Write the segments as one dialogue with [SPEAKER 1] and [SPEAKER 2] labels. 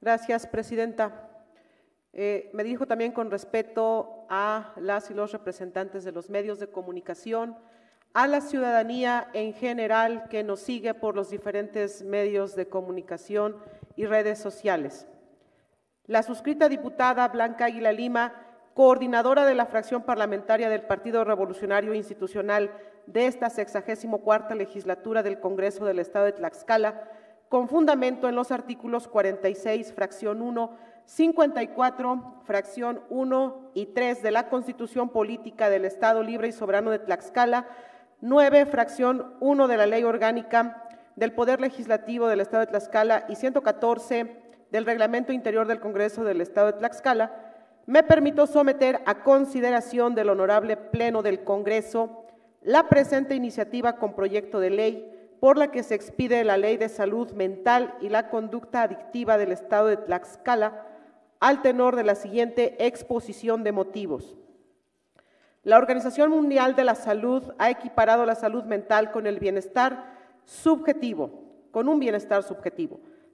[SPEAKER 1] Gracias, presidenta. Me dirijo también con respeto a las y los representantes de los medios de comunicación, a la ciudadanía en general que nos sigue por los diferentes medios de comunicación y redes sociales. La suscrita diputada Blanca Águila Lima, coordinadora de la fracción parlamentaria del Partido Revolucionario Institucional de esta 64ª legislatura del Congreso del Estado de Tlaxcala, con fundamento en los artículos 46, fracción 1, 54, fracción 1 y 3 de la Constitución Política del Estado Libre y Soberano de Tlaxcala, 9, fracción 1 de la Ley Orgánica del Poder Legislativo del Estado de Tlaxcala y 114 del Reglamento Interior del Congreso del Estado de Tlaxcala, me permito someter a consideración del Honorable Pleno del Congreso la presente iniciativa con proyecto de ley por la que se expide la Ley de Salud Mental y la Conducta Adictiva del Estado de Tlaxcala al tenor de la siguiente exposición de motivos. La Organización Mundial de la Salud ha equiparado la salud mental con el bienestar subjetivo,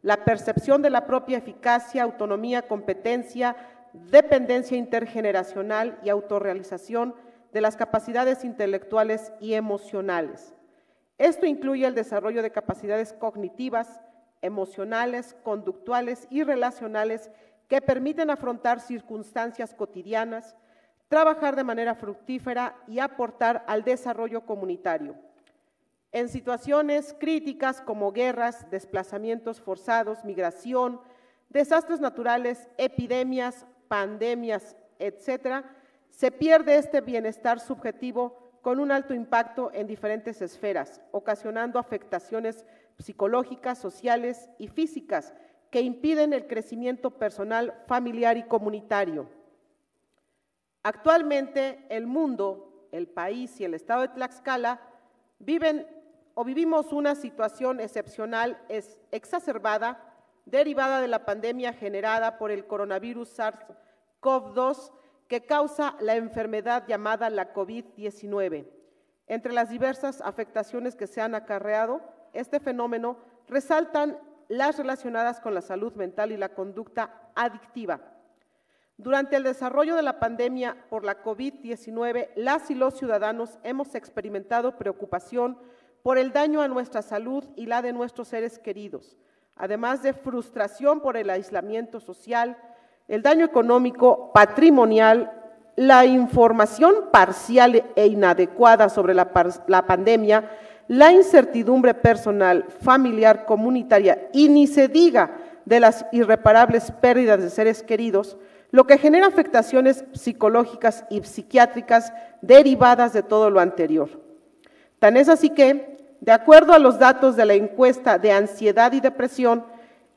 [SPEAKER 1] la percepción de la propia eficacia, autonomía, competencia, dependencia intergeneracional y autorrealización de las capacidades intelectuales y emocionales. Esto incluye el desarrollo de capacidades cognitivas, emocionales, conductuales y relacionales que permiten afrontar circunstancias cotidianas, trabajar de manera fructífera y aportar al desarrollo comunitario. En situaciones críticas como guerras, desplazamientos forzados, migración, desastres naturales, epidemias, pandemias, etcétera, se pierde este bienestar subjetivo con un alto impacto en diferentes esferas, ocasionando afectaciones psicológicas, sociales y físicas que impiden el crecimiento personal, familiar y comunitario. Actualmente el mundo, el país y el estado de Tlaxcala vivimos una situación excepcional, exacerbada, derivada de la pandemia generada por el coronavirus SARS-CoV-2 que causa la enfermedad llamada la COVID-19. Entre las diversas afectaciones que se han acarreado este fenómeno, resaltan las relacionadas con la salud mental y la conducta adictiva. Durante el desarrollo de la pandemia por la COVID-19, las y los ciudadanos hemos experimentado preocupación por el daño a nuestra salud y la de nuestros seres queridos, además de frustración por el aislamiento social, el daño económico, patrimonial, la información parcial e inadecuada sobre la pandemia, la incertidumbre personal, familiar, comunitaria y ni se diga de las irreparables pérdidas de seres queridos, lo que genera afectaciones psicológicas y psiquiátricas derivadas de todo lo anterior. Tan es así que, de acuerdo a los datos de la encuesta de ansiedad y depresión,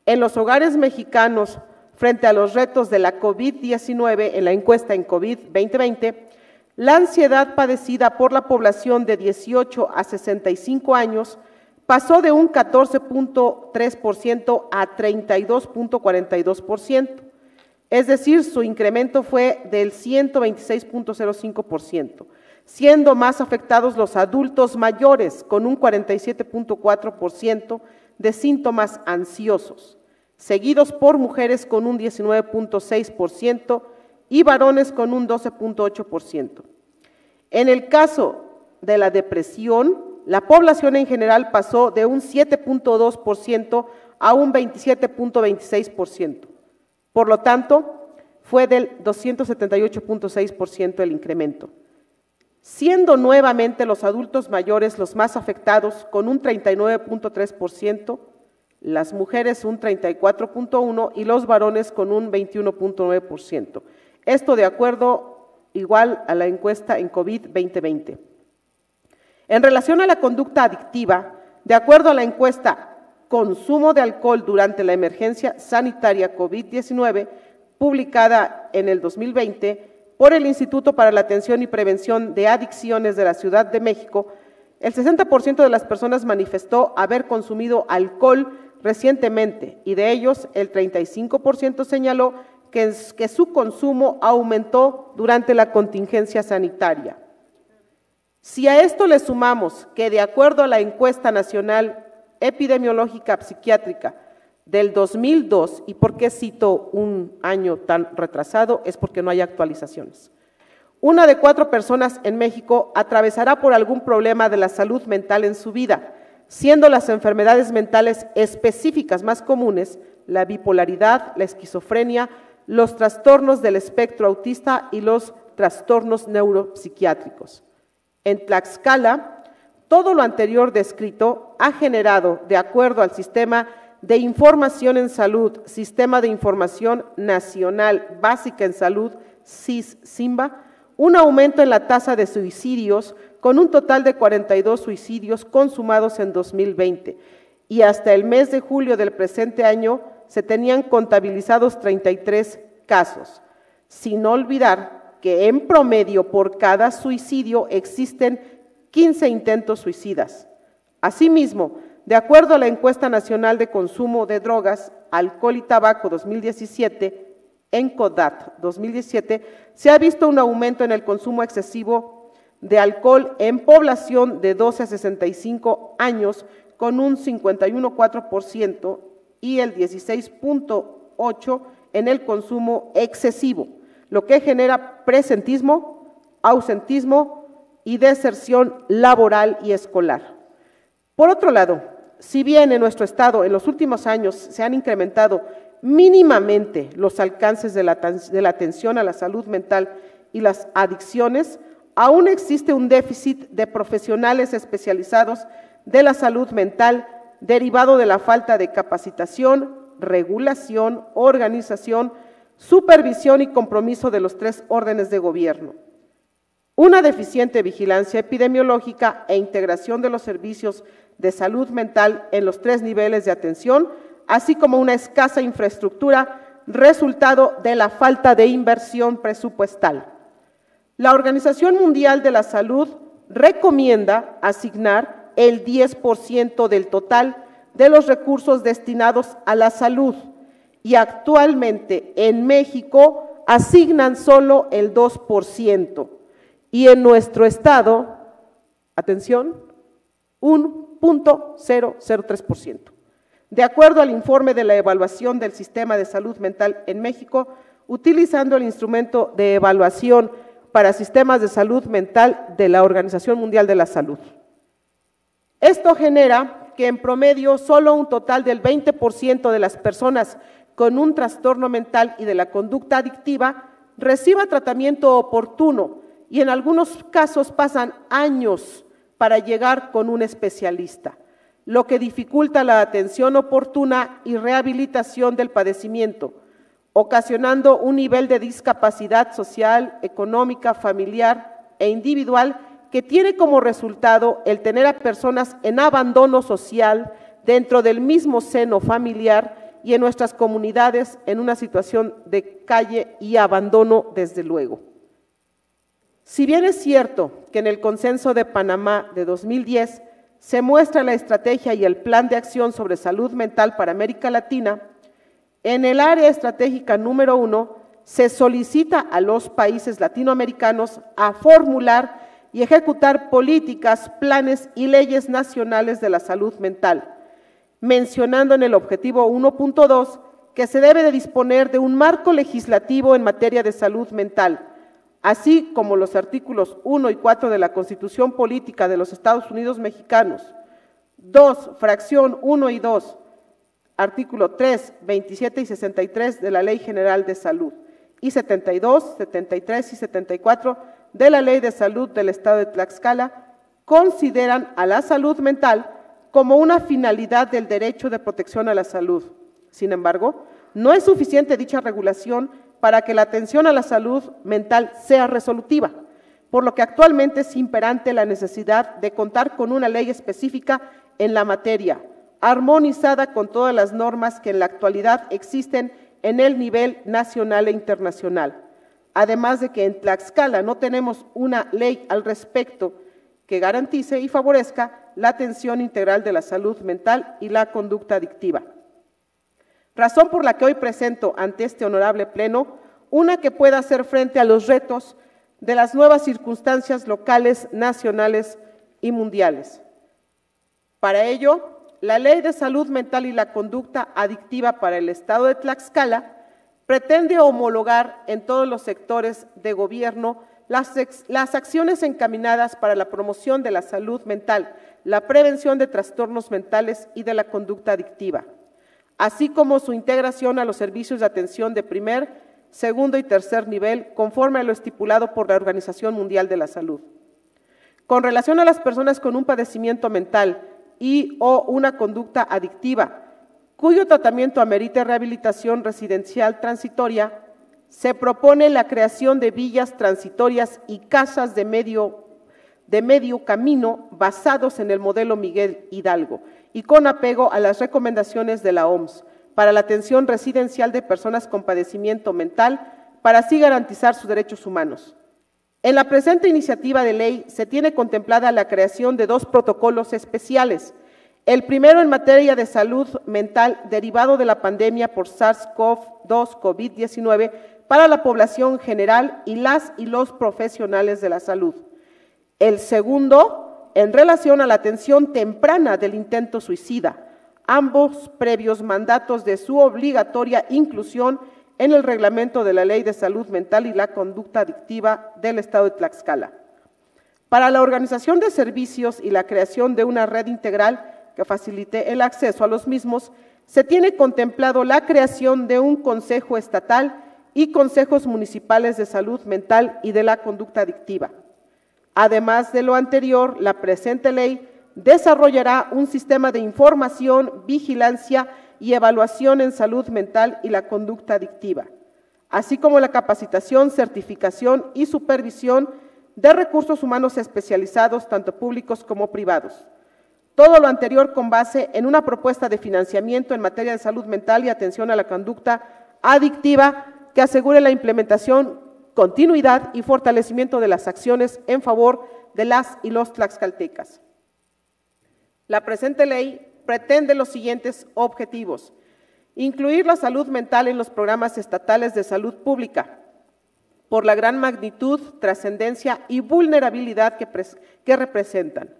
[SPEAKER 1] en los hogares mexicanos, frente a los retos de la COVID-19 en la encuesta en COVID 2020, la ansiedad padecida por la población de 18 a 65 años pasó de un 14.3% a 32.42%, es decir, su incremento fue del 126.05%, siendo más afectados los adultos mayores con un 47.4% de síntomas ansiosos, seguidos por mujeres con un 19.6% y varones con un 12.8%. En el caso de la depresión, la población en general pasó de un 7.2% a un 27.26%. Por lo tanto, fue del 278.6% el incremento, siendo nuevamente los adultos mayores los más afectados con un 39.3%, las mujeres un 34.1% y los varones con un 21.9%. Esto de acuerdo igual a la encuesta en COVID 2020. En relación a la conducta adictiva, de acuerdo a la encuesta Consumo de alcohol durante la emergencia sanitaria COVID-19, publicada en el 2020 por el Instituto para la Atención y Prevención de Adicciones de la Ciudad de México, el 60% de las personas manifestó haber consumido alcohol recientemente y de ellos el 35% señaló que su consumo aumentó durante la contingencia sanitaria. Si a esto le sumamos que de acuerdo a la encuesta nacional epidemiológica psiquiátrica, del 2002, y por qué cito un año tan retrasado, es porque no hay actualizaciones. 1 de 4 personas en México atravesará por algún problema de la salud mental en su vida, siendo las enfermedades mentales específicas más comunes la bipolaridad, la esquizofrenia, los trastornos del espectro autista y los trastornos neuropsiquiátricos. En Tlaxcala, todo lo anterior descrito ha generado, de acuerdo al Sistema de Información en Salud, Sistema de Información Nacional Básica en Salud, SIS-SIMBA, un aumento en la tasa de suicidios con un total de 42 suicidios consumados en 2020 y hasta el mes de julio del presente año se tenían contabilizados 33 casos, sin olvidar que en promedio por cada suicidio existen 15 intentos suicidas. Asimismo, de acuerdo a la Encuesta Nacional de Consumo de Drogas, Alcohol y Tabaco 2017, ENCODAT 2017, se ha visto un aumento en el consumo excesivo de alcohol en población de 12 a 65 años con un 51,4% y el 16,8% en el consumo excesivo, lo que genera presentismo, ausentismo y deserción laboral y escolar. Por otro lado, si bien en nuestro estado en los últimos años se han incrementado mínimamente los alcances de la atención a la salud mental y las adicciones, aún existe un déficit de profesionales especializados de la salud mental derivado de la falta de capacitación, regulación, organización, supervisión y compromiso de los 3 órdenes de gobierno. Una deficiente vigilancia epidemiológica e integración de los servicios de salud mental en los 3 niveles de atención, así como una escasa infraestructura, resultado de la falta de inversión presupuestal. La Organización Mundial de la Salud recomienda asignar el 10% del total de los recursos destinados a la salud y actualmente en México asignan solo el 2% y en nuestro estado, atención, un 0.003%. De acuerdo al informe de la evaluación del sistema de salud mental en México, utilizando el instrumento de evaluación para sistemas de salud mental de la Organización Mundial de la Salud. Esto genera que en promedio solo un total del 20% de las personas con un trastorno mental y de la conducta adictiva reciba tratamiento oportuno y en algunos casos pasan años para llegar con un especialista, lo que dificulta la atención oportuna y rehabilitación del padecimiento, ocasionando un nivel de discapacidad social, económica, familiar e individual que tiene como resultado el tener a personas en abandono social dentro del mismo seno familiar y en nuestras comunidades en una situación de calle y abandono desde luego. Si bien es cierto que en el Consenso de Panamá de 2010 se muestra la estrategia y el plan de acción sobre salud mental para América Latina, en el área estratégica número 1 se solicita a los países latinoamericanos a formular y ejecutar políticas, planes y leyes nacionales de la salud mental, mencionando en el objetivo 1.2 que se debe de disponer de un marco legislativo en materia de salud mental, así como los artículos 1 y 4 de la Constitución Política de los Estados Unidos Mexicanos, 2, fracción 1 y 2, artículo 3, 27 y 63 de la Ley General de Salud, y 72, 73 y 74 de la Ley de Salud del Estado de Tlaxcala, consideran a la salud mental como una finalidad del derecho de protección a la salud. Sin embargo, no es suficiente dicha regulación para que la atención a la salud mental sea resolutiva, por lo que actualmente es imperante la necesidad de contar con una ley específica en la materia, armonizada con todas las normas que en la actualidad existen en el nivel nacional e internacional. Además de que en Tlaxcala no tenemos una ley al respecto que garantice y favorezca la atención integral de la salud mental y la conducta adictiva. Razón por la que hoy presento ante este honorable pleno una que pueda hacer frente a los retos de las nuevas circunstancias locales, nacionales y mundiales. Para ello, la Ley de Salud Mental y la Conducta Adictiva para el Estado de Tlaxcala pretende homologar en todos los sectores de gobierno las acciones encaminadas para la promoción de la salud mental, la prevención de trastornos mentales y de la conducta adictiva, así como su integración a los servicios de atención de primer, segundo y tercer nivel, conforme a lo estipulado por la Organización Mundial de la Salud. Con relación a las personas con un padecimiento mental y o una conducta adictiva, cuyo tratamiento amerite rehabilitación residencial transitoria, se propone la creación de villas transitorias y casas de medio camino basados en el modelo Miguel Hidalgo y con apego a las recomendaciones de la OMS para la atención residencial de personas con padecimiento mental, para así garantizar sus derechos humanos. En la presente iniciativa de ley se tiene contemplada la creación de 2 protocolos especiales. El primero en materia de salud mental derivado de la pandemia por SARS-CoV-2 COVID-19 para la población general y las y los profesionales de la salud. El segundo en relación a la atención temprana del intento suicida, ambos previos mandatos de su obligatoria inclusión en el reglamento de la Ley de Salud Mental y la Conducta Adictiva del Estado de Tlaxcala. Para la organización de servicios y la creación de una red integral que facilite el acceso a los mismos, se tiene contemplado la creación de un Consejo Estatal y consejos municipales de salud mental y de la conducta adictiva. Además de lo anterior, la presente ley desarrollará un sistema de información, vigilancia y evaluación en salud mental y la conducta adictiva, así como la capacitación, certificación y supervisión de recursos humanos especializados, tanto públicos como privados. Todo lo anterior con base en una propuesta de financiamiento en materia de salud mental y atención a la conducta adictiva que asegure la implementación, continuidad y fortalecimiento de las acciones en favor de las y los tlaxcaltecas. La presente ley pretende los siguientes objetivos: incluir la salud mental en los programas estatales de salud pública, por la gran magnitud, trascendencia y vulnerabilidad que representan.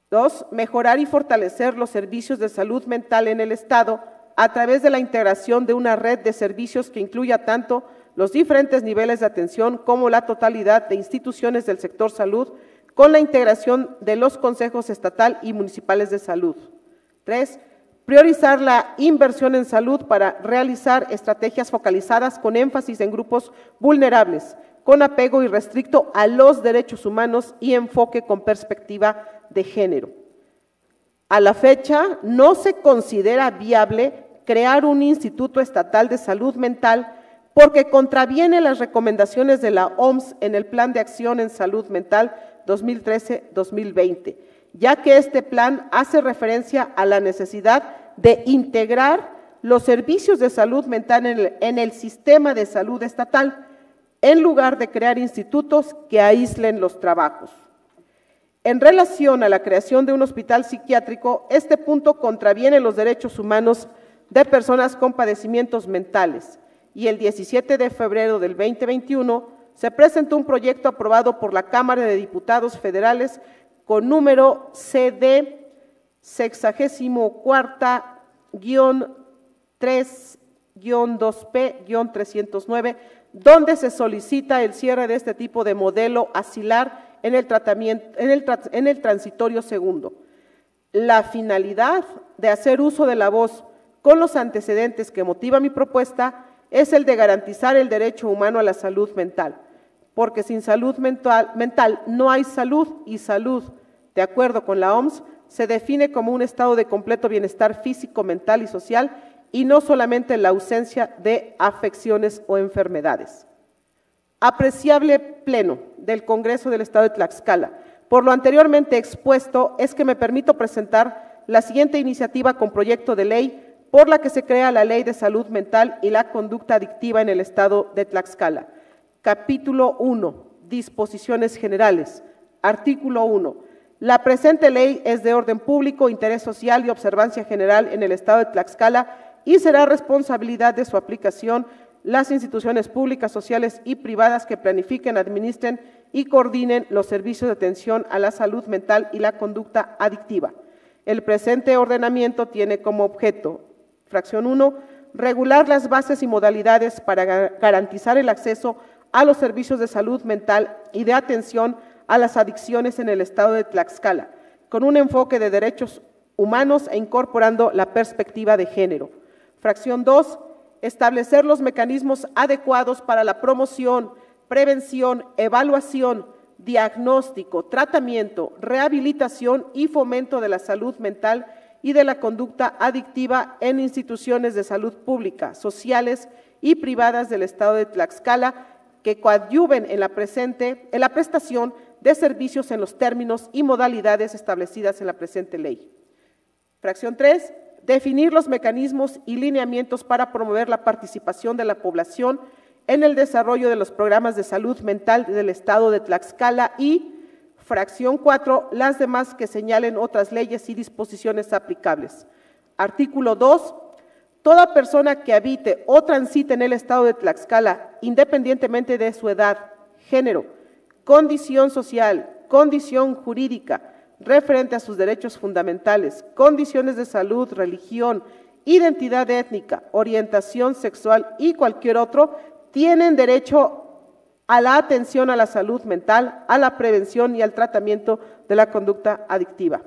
[SPEAKER 1] 2. Mejorar y fortalecer los servicios de salud mental en el Estado a través de la integración de una red de servicios que incluya tanto los diferentes niveles de atención como la totalidad de instituciones del sector salud, con la integración de los consejos estatal y municipales de salud. 3. Priorizar la inversión en salud para realizar estrategias focalizadas con énfasis en grupos vulnerables, con apego irrestricto a los derechos humanos y enfoque con perspectiva de género. A la fecha, no se considera viable crear un Instituto Estatal de Salud Mental porque contraviene las recomendaciones de la OMS en el Plan de Acción en Salud Mental 2013-2020, ya que este plan hace referencia a la necesidad de integrar los servicios de salud mental en el sistema de salud estatal, en lugar de crear institutos que aíslen los trabajos. En relación a la creación de un hospital psiquiátrico, este punto contraviene los derechos humanos de personas con padecimientos mentales, y el 17 de febrero del 2021 se presentó un proyecto aprobado por la Cámara de Diputados Federales con número CD 64-3-2P-309, donde se solicita el cierre de este tipo de modelo asilar en el transitorio segundo. La finalidad de hacer uso de la voz con los antecedentes que motiva mi propuesta es el de garantizar el derecho humano a la salud mental, porque sin salud mental no hay salud, y salud, de acuerdo con la OMS, se define como un estado de completo bienestar físico, mental y social, y no solamente la ausencia de afecciones o enfermedades. Apreciable Pleno del Congreso del Estado de Tlaxcala, por lo anteriormente expuesto es que me permito presentar la siguiente iniciativa con proyecto de ley por la que se crea la Ley de Salud Mental y la Conducta Adictiva en el Estado de Tlaxcala. Capítulo 1. Disposiciones generales. Artículo 1. La presente ley es de orden público, interés social y observancia general en el Estado de Tlaxcala y será responsabilidad de su aplicación las instituciones públicas, sociales y privadas que planifiquen, administren y coordinen los servicios de atención a la salud mental y la conducta adictiva. El presente ordenamiento tiene como objeto, fracción 1, regular las bases y modalidades para garantizar el acceso a los servicios de salud mental y de atención a las adicciones en el estado de Tlaxcala, con un enfoque de derechos humanos e incorporando la perspectiva de género. Fracción 2, establecer los mecanismos adecuados para la promoción, prevención, evaluación, diagnóstico, tratamiento, rehabilitación y fomento de la salud mental y de la conducta adictiva en instituciones de salud pública, sociales y privadas del estado de Tlaxcala que coadyuven en la prestación de servicios en los términos y modalidades establecidas en la presente ley. Fracción 3, definir los mecanismos y lineamientos para promover la participación de la población en el desarrollo de los programas de salud mental del estado de Tlaxcala y, fracción 4, las demás que señalen otras leyes y disposiciones aplicables. Artículo 2. Toda persona que habite o transite en el estado de Tlaxcala, independientemente de su edad, género, condición social, condición jurídica, referente a sus derechos fundamentales, condiciones de salud, religión, identidad étnica, orientación sexual y cualquier otro, tienen derecho a la atención a la salud mental, a la prevención y al tratamiento de la conducta adictiva.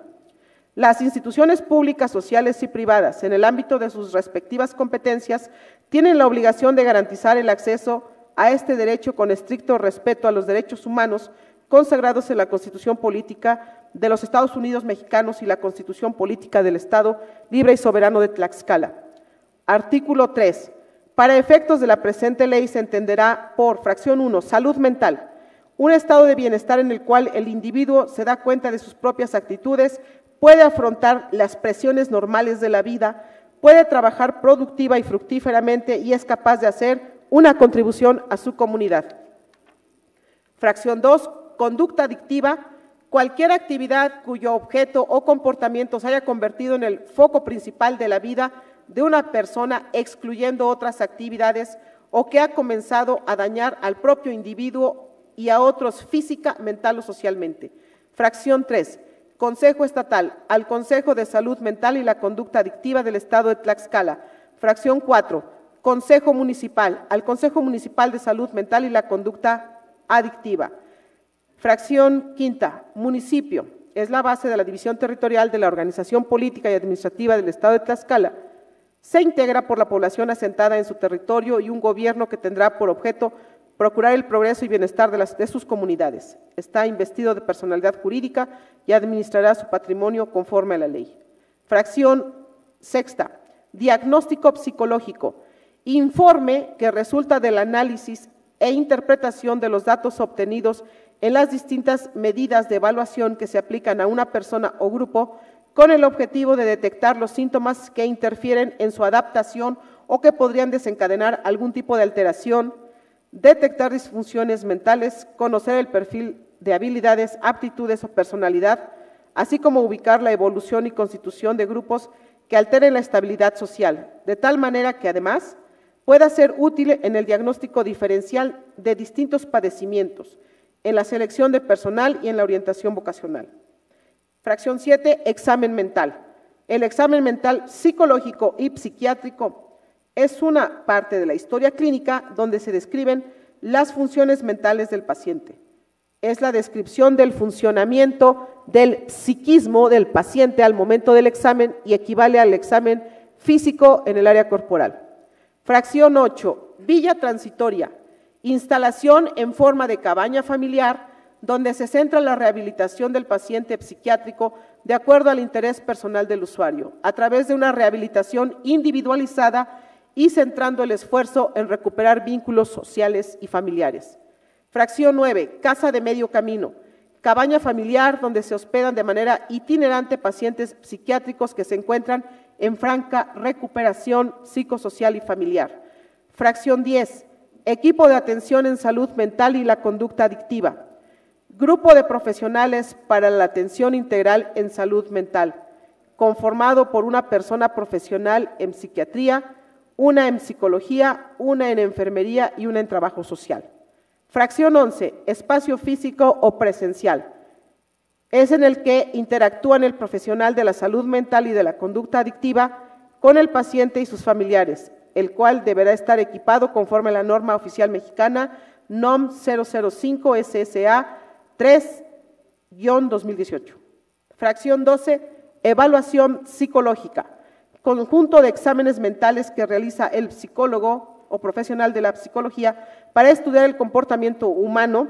[SPEAKER 1] Las instituciones públicas, sociales y privadas, en el ámbito de sus respectivas competencias, tienen la obligación de garantizar el acceso a este derecho con estricto respeto a los derechos humanos consagrados en la Constitución Política de los Estados Unidos Mexicanos y la Constitución Política del Estado Libre y Soberano de Tlaxcala. Artículo 3. Para efectos de la presente ley se entenderá por fracción 1, salud mental, un estado de bienestar en el cual el individuo se da cuenta de sus propias actitudes, puede afrontar las presiones normales de la vida, puede trabajar productiva y fructíferamente y es capaz de hacer una contribución a su comunidad. Fracción 2, conducta adictiva, cualquier actividad cuyo objeto o comportamiento se haya convertido en el foco principal de la vida de una persona, excluyendo otras actividades o que ha comenzado a dañar al propio individuo y a otros física, mental o socialmente. Fracción 3. Consejo Estatal, al Consejo de Salud Mental y la Conducta Adictiva del Estado de Tlaxcala. Fracción 4. Consejo Municipal, al Consejo Municipal de Salud Mental y la Conducta Adictiva. Fracción 5. Municipio, es la base de la división territorial de la organización política y administrativa del Estado de Tlaxcala. Se integra por la población asentada en su territorio y un gobierno que tendrá por objeto procurar el progreso y bienestar de sus comunidades. Está investido de personalidad jurídica y administrará su patrimonio conforme a la ley. Fracción 6. Diagnóstico psicológico. Informe que resulta del análisis e interpretación de los datos obtenidos en las distintas medidas de evaluación que se aplican a una persona o grupo con el objetivo de detectar los síntomas que interfieren en su adaptación o que podrían desencadenar algún tipo de alteración, detectar disfunciones mentales, conocer el perfil de habilidades, aptitudes o personalidad, así como ubicar la evolución y constitución de grupos que alteren la estabilidad social, de tal manera que además pueda ser útil en el diagnóstico diferencial de distintos padecimientos, en la selección de personal y en la orientación vocacional. Fracción 7, examen mental. El examen mental psicológico y psiquiátrico es una parte de la historia clínica donde se describen las funciones mentales del paciente. Es la descripción del funcionamiento del psiquismo del paciente al momento del examen y equivale al examen físico en el área corporal. Fracción 8, villa transitoria. Instalación en forma de cabaña familiar donde se centra la rehabilitación del paciente psiquiátrico de acuerdo al interés personal del usuario, a través de una rehabilitación individualizada y centrando el esfuerzo en recuperar vínculos sociales y familiares. Fracción 9, casa de medio camino, cabaña familiar donde se hospedan de manera itinerante pacientes psiquiátricos que se encuentran en franca recuperación psicosocial y familiar. Fracción 10, equipo de atención en salud mental y la conducta adictiva. Grupo de profesionales para la atención integral en salud mental, conformado por una persona profesional en psiquiatría, una en psicología, una en enfermería y una en trabajo social. Fracción 11, espacio físico o presencial. es en el que interactúan el profesional de la salud mental y de la conducta adictiva con el paciente y sus familiares, el cual deberá estar equipado conforme a la norma oficial mexicana NOM 005 SSA 3-2018. Fracción 12, evaluación psicológica. Conjunto de exámenes mentales que realiza el psicólogo o profesional de la psicología para estudiar el comportamiento humano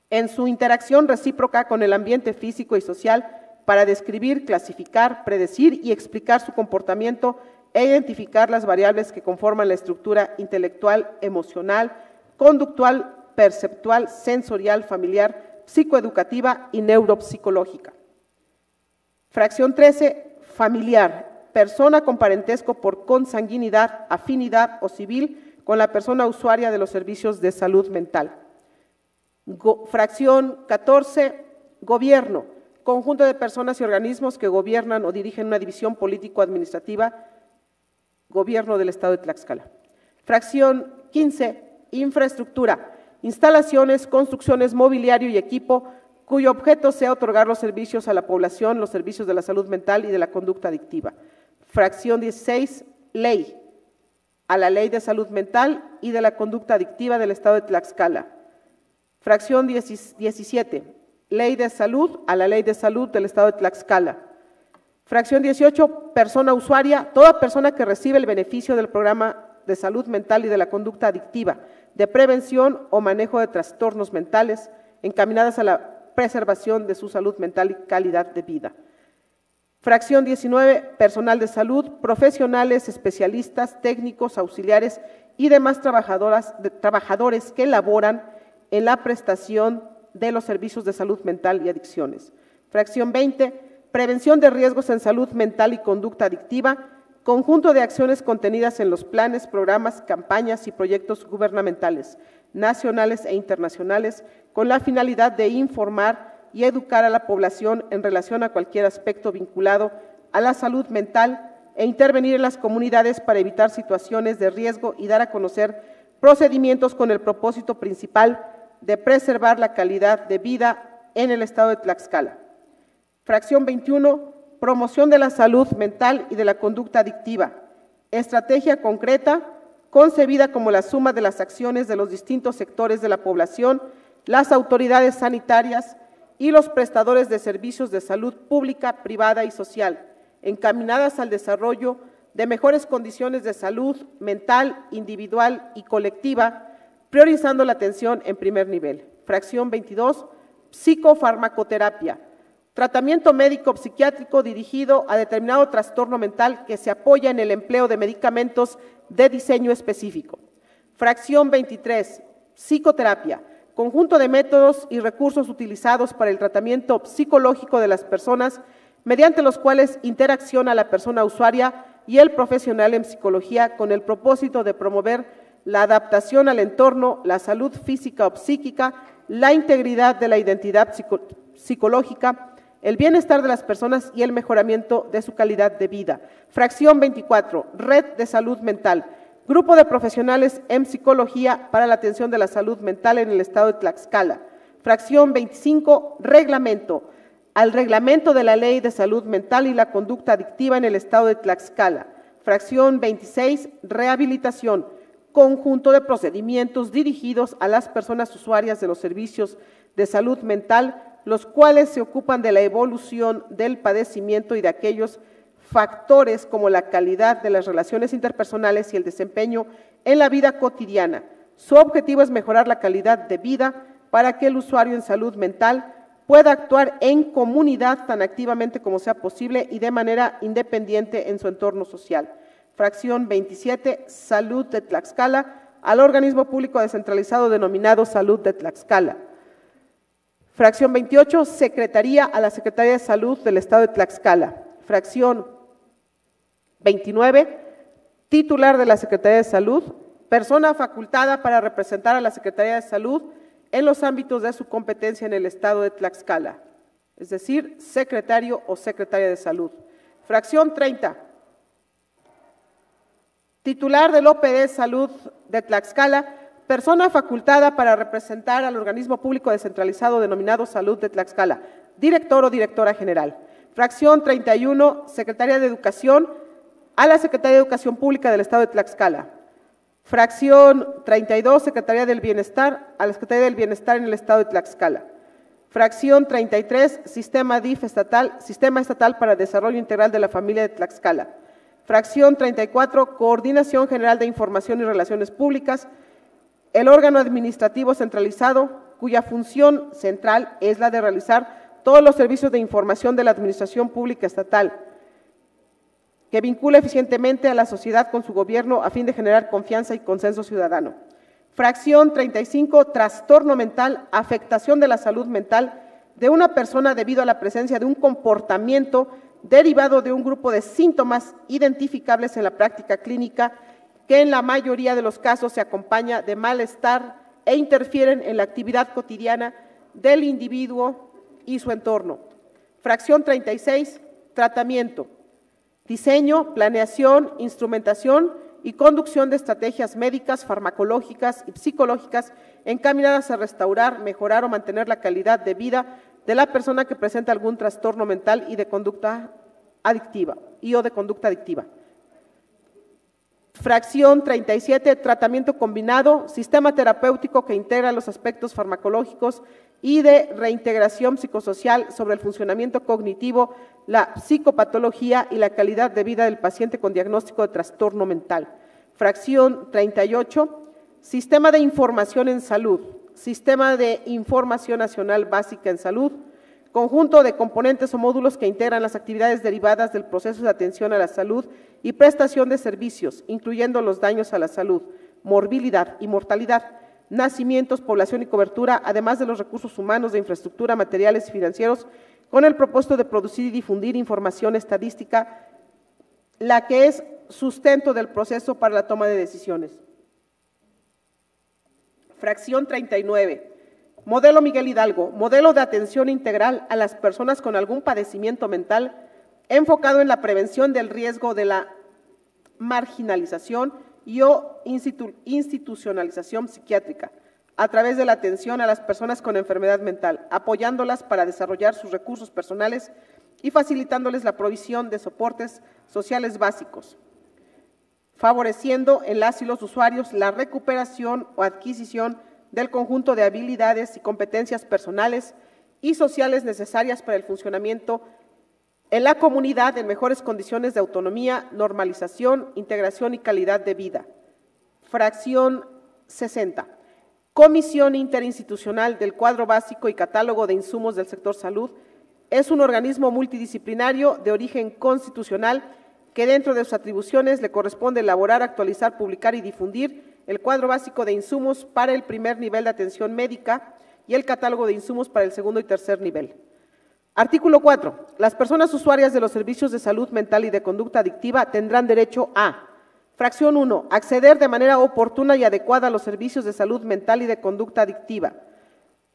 [SPEAKER 1] en su interacción recíproca con el ambiente físico y social para describir, clasificar, predecir y explicar su comportamiento e identificar las variables que conforman la estructura intelectual, emocional, conductual, perceptual, sensorial, familiar, psicoeducativa y neuropsicológica. Fracción 13, familiar, persona con parentesco por consanguinidad, afinidad o civil con la persona usuaria de los servicios de salud mental. Fracción 14, gobierno, conjunto de personas y organismos que gobiernan o dirigen una división político-administrativa, gobierno del Estado de Tlaxcala. Fracción 15, infraestructura, instalaciones, construcciones, mobiliario y equipo cuyo objeto sea otorgar los servicios a la población, los servicios de la salud mental y de la conducta adictiva. Fracción 16, ley, a la ley de salud mental y de la conducta adictiva del Estado de Tlaxcala. Fracción 17, ley de salud, a la ley de salud del Estado de Tlaxcala. Fracción 18, persona usuaria, toda persona que recibe el beneficio del programa de salud mental y de la conducta adictiva, de prevención o manejo de trastornos mentales, encaminadas a la preservación de su salud mental y calidad de vida. Fracción 19, personal de salud, profesionales, especialistas, técnicos, auxiliares y demás trabajadores que laboran en la prestación de los servicios de salud mental y adicciones. Fracción 20, prevención de riesgos en salud mental y conducta adictiva, conjunto de acciones contenidas en los planes, programas, campañas y proyectos gubernamentales, nacionales e internacionales, con la finalidad de informar y educar a la población en relación a cualquier aspecto vinculado a la salud mental e intervenir en las comunidades para evitar situaciones de riesgo y dar a conocer procedimientos con el propósito principal de preservar la calidad de vida en el Estado de Tlaxcala. Fracción 21, promoción de la salud mental y de la conducta adictiva, estrategia concreta concebida como la suma de las acciones de los distintos sectores de la población, las autoridades sanitarias y los prestadores de servicios de salud pública, privada y social, encaminadas al desarrollo de mejores condiciones de salud mental, individual y colectiva, priorizando la atención en primer nivel. Fracción 22, psicofarmacoterapia, tratamiento médico psiquiátrico dirigido a determinado trastorno mental que se apoya en el empleo de medicamentos de diseño específico. Fracción 23, psicoterapia, conjunto de métodos y recursos utilizados para el tratamiento psicológico de las personas, mediante los cuales interacciona la persona usuaria y el profesional en psicología con el propósito de promover la adaptación al entorno, la salud física o psíquica, la integridad de la identidad psicológica, el bienestar de las personas y el mejoramiento de su calidad de vida. Fracción 24, red de salud mental, grupo de profesionales en psicología para la atención de la salud mental en el Estado de Tlaxcala. Fracción 25, reglamento, al reglamento de la Ley de Salud Mental y la Conducta Adictiva en el Estado de Tlaxcala. Fracción 26, rehabilitación, conjunto de procedimientos dirigidos a las personas usuarias de los servicios de salud mental, los cuales se ocupan de la evolución del padecimiento y de aquellos factores como la calidad de las relaciones interpersonales y el desempeño en la vida cotidiana. Su objetivo es mejorar la calidad de vida para que el usuario en salud mental pueda actuar en comunidad tan activamente como sea posible y de manera independiente en su entorno social. Fracción 27, Salud de Tlaxcala, al organismo público descentralizado denominado Salud de Tlaxcala. Fracción 28, Secretaría a la Secretaría de Salud del Estado de Tlaxcala. Fracción 29, titular de la Secretaría de Salud, persona facultada para representar a la Secretaría de Salud en los ámbitos de su competencia en el Estado de Tlaxcala, es decir, secretario o secretaria de Salud. Fracción 30, titular del OPD Salud de Tlaxcala, persona facultada para representar al organismo público descentralizado denominado Salud de Tlaxcala, director o directora general. Fracción 31, Secretaría de Educación, a la Secretaría de Educación Pública del Estado de Tlaxcala. Fracción 32, Secretaría del Bienestar, a la Secretaría del Bienestar en el Estado de Tlaxcala. Fracción 33, Sistema DIF estatal, Sistema Estatal para el Desarrollo Integral de la Familia de Tlaxcala. Fracción 34, Coordinación General de Información y Relaciones Públicas, el órgano administrativo centralizado, cuya función central es la de realizar todos los servicios de información de la Administración Pública Estatal, que vincula eficientemente a la sociedad con su gobierno a fin de generar confianza y consenso ciudadano. Fracción 35, trastorno mental, afectación de la salud mental de una persona debido a la presencia de un comportamiento derivado de un grupo de síntomas identificables en la práctica clínica que en la mayoría de los casos se acompaña de malestar e interfieren en la actividad cotidiana del individuo y su entorno. Fracción 36, tratamiento, diseño, planeación, instrumentación y conducción de estrategias médicas, farmacológicas y psicológicas encaminadas a restaurar, mejorar o mantener la calidad de vida de la persona que presenta algún trastorno mental y de conducta adictiva Fracción 37, tratamiento combinado, sistema terapéutico que integra los aspectos farmacológicos y de reintegración psicosocial sobre el funcionamiento cognitivo, la psicopatología y la calidad de vida del paciente con diagnóstico de trastorno mental. Fracción 38, sistema de información en salud, sistema de información nacional básica en salud, conjunto de componentes o módulos que integran las actividades derivadas del proceso de atención a la salud y prestación de servicios, incluyendo los daños a la salud, morbilidad y mortalidad, nacimientos, población y cobertura, además de los recursos humanos, de infraestructura, materiales y financieros, con el propósito de producir y difundir información estadística, la que es sustento del proceso para la toma de decisiones. Fracción 39. Modelo Miguel Hidalgo, modelo de atención integral a las personas con algún padecimiento mental enfocado en la prevención del riesgo de la marginalización y o institucionalización psiquiátrica a través de la atención a las personas con enfermedad mental, apoyándolas para desarrollar sus recursos personales y facilitándoles la provisión de soportes sociales básicos, favoreciendo en las y los usuarios la recuperación o adquisición del conjunto de habilidades y competencias personales y sociales necesarias para el funcionamiento en la comunidad en mejores condiciones de autonomía, normalización, integración y calidad de vida. Fracción 60. Comisión Interinstitucional del Cuadro Básico y Catálogo de Insumos del Sector Salud es un organismo multidisciplinario de origen constitucional que dentro de sus atribuciones le corresponde elaborar, actualizar, publicar y difundir el cuadro básico de insumos para el primer nivel de atención médica y el catálogo de insumos para el segundo y tercer nivel. Artículo 4. Las personas usuarias de los servicios de salud mental y de conducta adictiva tendrán derecho a: fracción 1. Acceder de manera oportuna y adecuada a los servicios de salud mental y de conducta adictiva.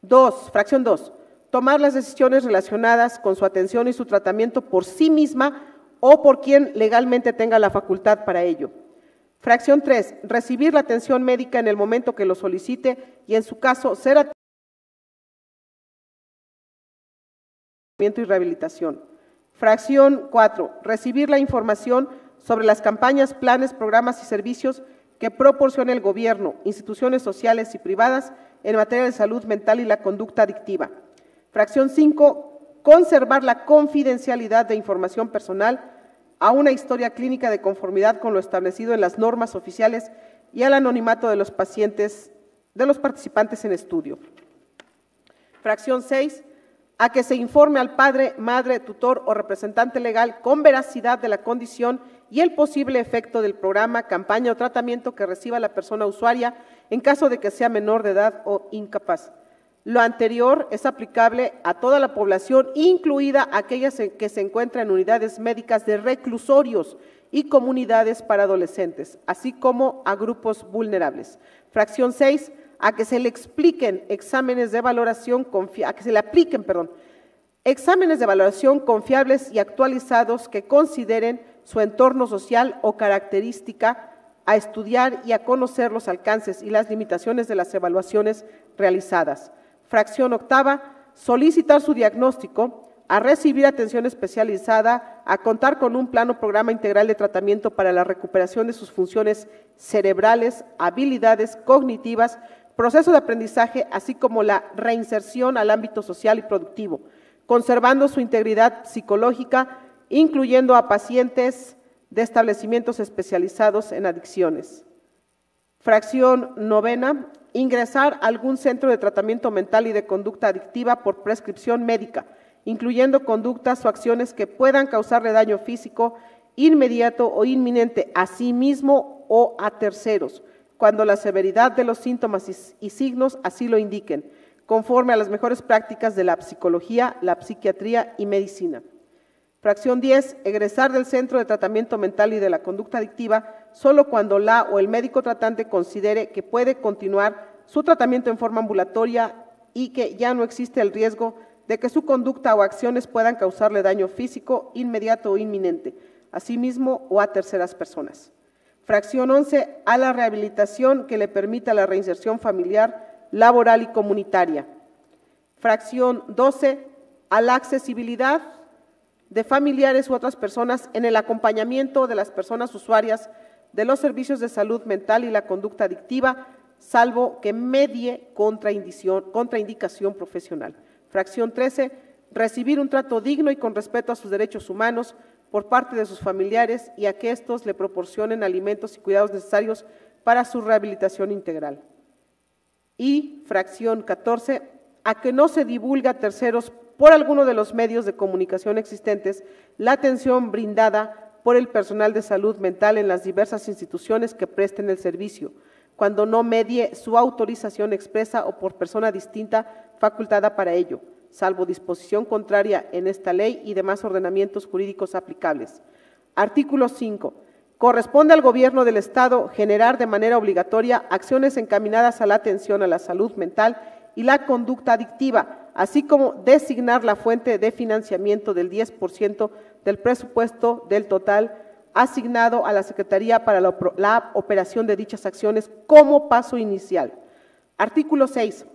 [SPEAKER 1] 2. Fracción 2. Tomar las decisiones relacionadas con su atención y su tratamiento por sí misma o por quien legalmente tenga la facultad para ello. Fracción 3. Recibir la atención médica en el momento que lo solicite y, en su caso, ser atendido y rehabilitación. Fracción 4. Recibir la información sobre las campañas, planes, programas y servicios que proporcione el gobierno, instituciones sociales y privadas en materia de salud mental y la conducta adictiva. Fracción 5. Conservar la confidencialidad de información personal a una historia clínica de conformidad con lo establecido en las normas oficiales y al anonimato de los pacientes, de los participantes en estudio. Fracción 6. A que se informe al padre, madre, tutor o representante legal con veracidad de la condición y el posible efecto del programa, campaña o tratamiento que reciba la persona usuaria en caso de que sea menor de edad o incapaz. Lo anterior es aplicable a toda la población, incluida aquellas que se encuentran en unidades médicas de reclusorios y comunidades para adolescentes, así como a grupos vulnerables. Fracción 6. A que se le expliquen exámenes de valoración exámenes de valoración confiables y actualizados que consideren su entorno social o característica a estudiar y a conocer los alcances y las limitaciones de las evaluaciones realizadas. Fracción octava, solicitar su diagnóstico, a recibir atención especializada, a contar con un plan o programa integral de tratamiento para la recuperación de sus funciones cerebrales, habilidades cognitivas, proceso de aprendizaje, así como la reinserción al ámbito social y productivo, conservando su integridad psicológica, incluyendo a pacientes de establecimientos especializados en adicciones. Fracción novena, ingresar a algún centro de tratamiento mental y de conducta adictiva por prescripción médica, incluyendo conductas o acciones que puedan causarle daño físico inmediato o inminente a sí mismo o a terceros, cuando la severidad de los síntomas y signos así lo indiquen, conforme a las mejores prácticas de la psicología, la psiquiatría y medicina. Fracción 10, egresar del centro de tratamiento mental y de la conducta adictiva solo cuando la o el médico tratante considere que puede continuar su tratamiento en forma ambulatoria y que ya no existe el riesgo de que su conducta o acciones puedan causarle daño físico inmediato o inminente, a sí mismo o a terceras personas. Fracción 11, a la rehabilitación que le permita la reinserción familiar, laboral y comunitaria. Fracción 12, a la accesibilidad de familiares u otras personas en el acompañamiento de las personas usuarias de los servicios de salud mental y la conducta adictiva, salvo que medie contraindicación profesional. Fracción 13, recibir un trato digno y con respeto a sus derechos humanos por parte de sus familiares y a que éstos le proporcionen alimentos y cuidados necesarios para su rehabilitación integral. Y fracción 14, a que no se divulgue a terceros por alguno de los medios de comunicación existentes la atención brindada por el personal de salud mental en las diversas instituciones que presten el servicio, cuando no medie su autorización expresa o por persona distinta facultada para ello, salvo disposición contraria en esta ley y demás ordenamientos jurídicos aplicables. Artículo 5. Corresponde al Gobierno del Estado generar de manera obligatoria acciones encaminadas a la atención a la salud mental y la conducta adictiva, así como designar la fuente de financiamiento del 10% del presupuesto del total asignado a la Secretaría para la operación de dichas acciones como paso inicial. Artículo 6.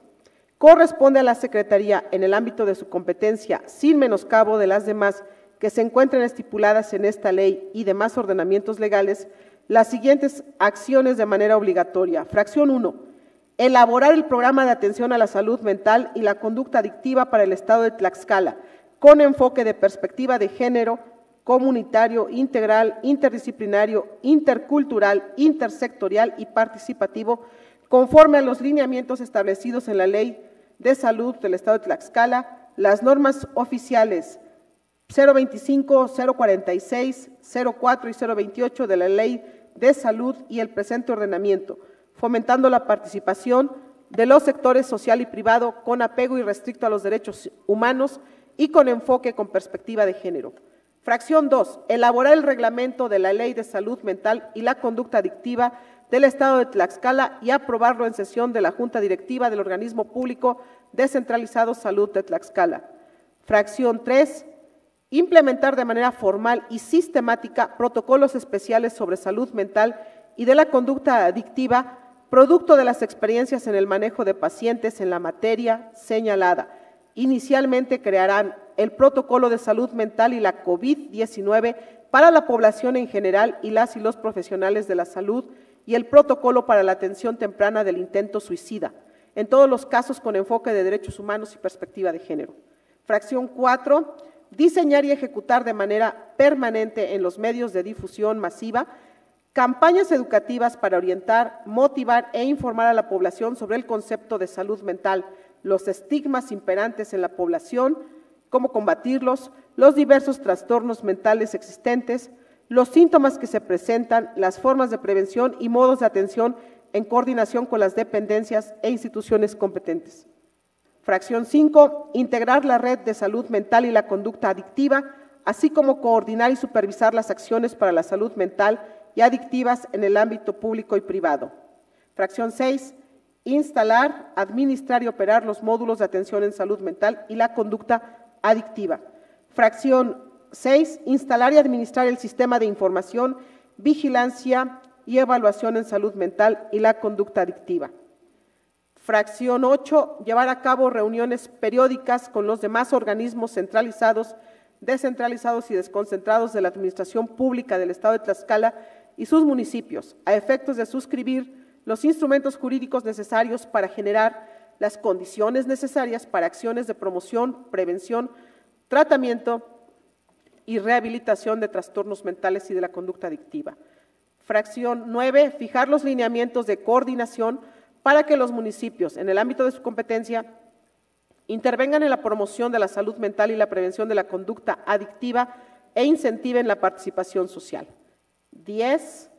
[SPEAKER 1] Corresponde a la Secretaría, en el ámbito de su competencia, sin menoscabo de las demás que se encuentren estipuladas en esta ley y demás ordenamientos legales, las siguientes acciones de manera obligatoria. Fracción 1. Elaborar el programa de atención a la salud mental y la conducta adictiva para el Estado de Tlaxcala, con enfoque de perspectiva de género, comunitario, integral, interdisciplinario, intercultural, intersectorial y participativo, conforme a los lineamientos establecidos en la Ley de Salud del Estado de Tlaxcala, las normas oficiales 025, 046, 04 y 028 de la Ley de Salud y el presente ordenamiento, fomentando la participación de los sectores social y privado con apego irrestricto a los derechos humanos y con enfoque con perspectiva de género. Fracción 2. Elaborar el reglamento de la Ley de Salud Mental y la conducta adictiva del Estado de Tlaxcala y aprobarlo en sesión de la Junta Directiva del Organismo Público Descentralizado Salud de Tlaxcala. Fracción 3. Implementar de manera formal y sistemática protocolos especiales sobre salud mental y de la conducta adictiva, producto de las experiencias en el manejo de pacientes en la materia señalada. Inicialmente crearán el protocolo de salud mental y la COVID-19 para la población en general y las y los profesionales de la salud y el protocolo para la atención temprana del intento suicida, en todos los casos con enfoque de derechos humanos y perspectiva de género. Fracción 4. Diseñar y ejecutar de manera permanente en los medios de difusión masiva campañas educativas para orientar, motivar e informar a la población sobre el concepto de salud mental, los estigmas imperantes en la población, cómo combatirlos, los diversos trastornos mentales existentes, los síntomas que se presentan, las formas de prevención y modos de atención en coordinación con las dependencias e instituciones competentes. Fracción 5. Integrar la red de salud mental y la conducta adictiva, así como coordinar y supervisar las acciones para la salud mental y adictivas en el ámbito público y privado. Fracción 6. Instalar, administrar y operar los módulos de atención en salud mental y la conducta adictiva. Fracción 6. Instalar y administrar el sistema de información, vigilancia y evaluación en salud mental y la conducta adictiva. Fracción 8, llevar a cabo reuniones periódicas con los demás organismos centralizados, descentralizados y desconcentrados de la Administración Pública del Estado de Tlaxcala y sus municipios, a efectos de suscribir los instrumentos jurídicos necesarios para generar las condiciones necesarias para acciones de promoción, prevención, tratamiento y rehabilitación de trastornos mentales y de la conducta adictiva. Fracción 9, fijar los lineamientos de coordinación para que los municipios, en el ámbito de su competencia, intervengan en la promoción de la salud mental y la prevención de la conducta adictiva e incentiven la participación social. 10.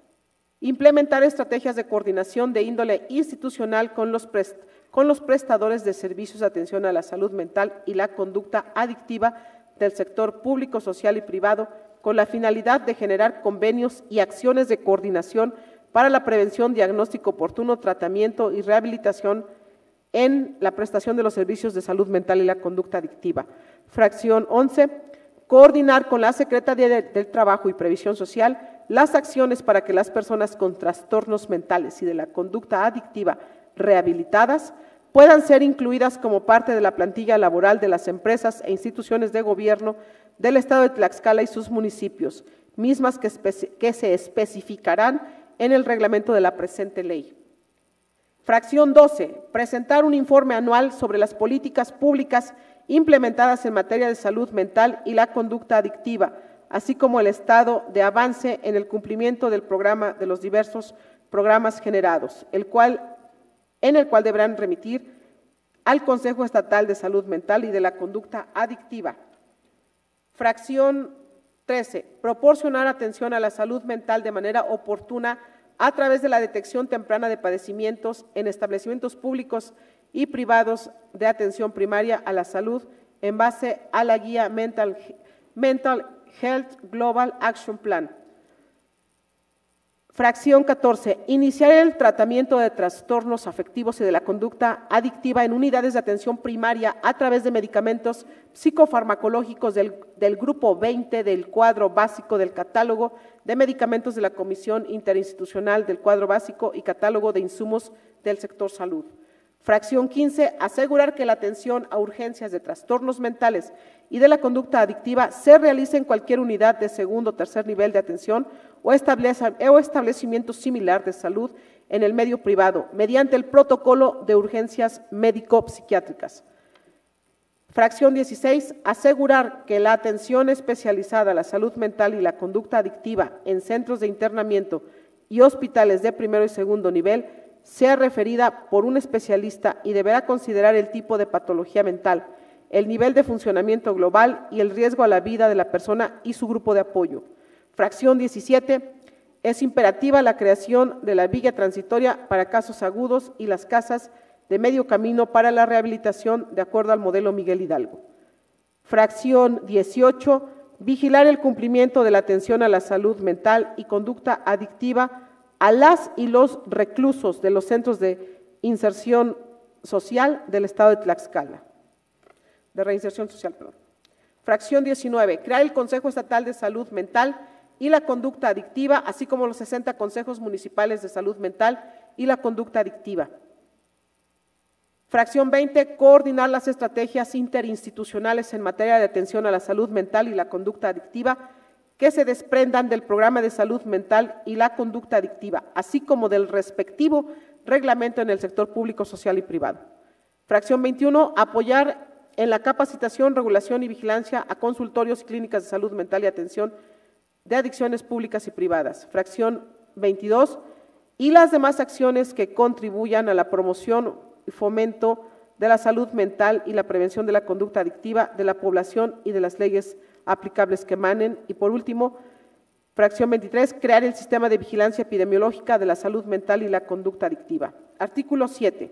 [SPEAKER 1] Implementar estrategias de coordinación de índole institucional con los prestadores de servicios de atención a la salud mental y la conducta adictiva del sector público, social y privado, con la finalidad de generar convenios y acciones de coordinación para la prevención, diagnóstico oportuno, tratamiento y rehabilitación en la prestación de los servicios de salud mental y la conducta adictiva. Fracción 11, coordinar con la Secretaría del Trabajo y Previsión Social las acciones para que las personas con trastornos mentales y de la conducta adictiva rehabilitadas puedan ser incluidas como parte de la plantilla laboral de las empresas e instituciones de gobierno del Estado de Tlaxcala y sus municipios, mismas que se especificarán en el reglamento de la presente ley. Fracción 12, presentar un informe anual sobre las políticas públicas implementadas en materia de salud mental y la conducta adictiva, así como el estado de avance en el cumplimiento del programa de los diversos programas generados, en el cual deberán remitir al Consejo Estatal de Salud Mental y de la Conducta Adictiva. Fracción 13, proporcionar atención a la salud mental de manera oportuna a través de la detección temprana de padecimientos en establecimientos públicos y privados de atención primaria a la salud en base a la guía Mental Health Global Action Plan. Fracción 14, iniciar el tratamiento de trastornos afectivos y de la conducta adictiva en unidades de atención primaria a través de medicamentos psicofarmacológicos del grupo 20 del cuadro básico del catálogo de medicamentos de la Comisión Interinstitucional del cuadro básico y catálogo de insumos del sector salud. Fracción 15, asegurar que la atención a urgencias de trastornos mentales y de la conducta adictiva se realice en cualquier unidad de segundo o tercer nivel de atención o establecimiento similar de salud en el medio privado, mediante el protocolo de urgencias médico-psiquiátricas. Fracción 16, asegurar que la atención especializada a la salud mental y la conducta adictiva en centros de internamiento y hospitales de primero y segundo nivel sea referida por un especialista y deberá considerar el tipo de patología mental, el nivel de funcionamiento global y el riesgo a la vida de la persona y su grupo de apoyo. Fracción 17, es imperativa la creación de la villa transitoria para casos agudos y las casas de medio camino para la rehabilitación de acuerdo al modelo Miguel Hidalgo. Fracción 18, vigilar el cumplimiento de la atención a la salud mental y conducta adictiva a las y los reclusos de los centros de inserción social del Estado de Tlaxcala, de reinserción social, perdón. Fracción 19, crear el Consejo Estatal de Salud Mental y la Conducta Adictiva, así como los 60 consejos municipales de salud mental y la conducta adictiva. Fracción 20, coordinar las estrategias interinstitucionales en materia de atención a la salud mental y la conducta adictiva que se desprendan del programa de salud mental y la conducta adictiva, así como del respectivo reglamento en el sector público, social y privado. Fracción 21, apoyar en la capacitación, regulación y vigilancia a consultorios y clínicas de salud mental y atención de adicciones públicas y privadas. Fracción 22, y las demás acciones que contribuyan a la promoción y fomento de la salud mental y la prevención de la conducta adictiva de la población y de las leyes aplicables que emanen. Y por último, fracción 23, crear el sistema de vigilancia epidemiológica de la salud mental y la conducta adictiva. Artículo 7.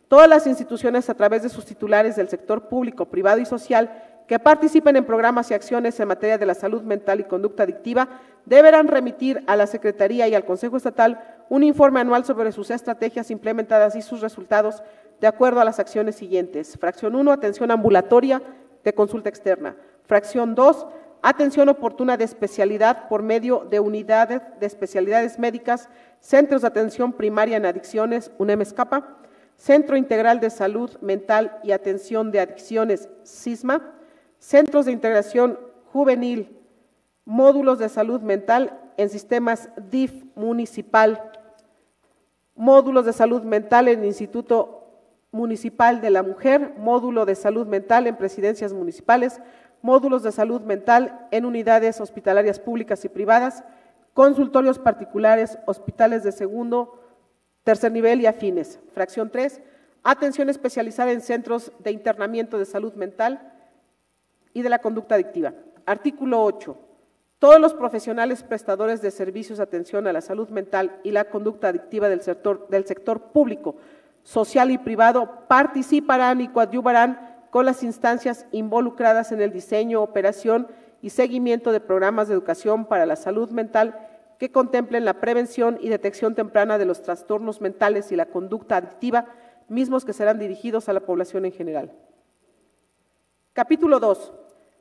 [SPEAKER 1] Todas las instituciones a través de sus titulares del sector público, privado y social que participen en programas y acciones en materia de la salud mental y conducta adictiva deberán remitir a la Secretaría y al Consejo Estatal un informe anual sobre sus estrategias implementadas y sus resultados de acuerdo a las acciones siguientes. Fracción 1, atención ambulatoria de consulta externa. Fracción 2, atención oportuna de especialidad por medio de unidades de especialidades médicas, centros de atención primaria en adicciones, UNEM-ESCAPA, Centro Integral de Salud Mental y Atención de Adicciones, CISMA, centros de integración juvenil, módulos de salud mental en sistemas DIF municipal, módulos de salud mental en el Instituto Municipal de la Mujer, módulo de salud mental en presidencias municipales, módulos de salud mental en unidades hospitalarias públicas y privadas, consultorios particulares, hospitales de segundo, tercer nivel y afines. Fracción 3, atención especializada en centros de internamiento de salud mental y de la conducta adictiva. Artículo 8. Todos los profesionales prestadores de servicios de atención a la salud mental y la conducta adictiva del sector público, social y privado participarán y coadyuvarán con las instancias involucradas en el diseño, operación y seguimiento de programas de educación para la salud mental que contemplen la prevención y detección temprana de los trastornos mentales y la conducta adictiva, mismos que serán dirigidos a la población en general. Capítulo 2.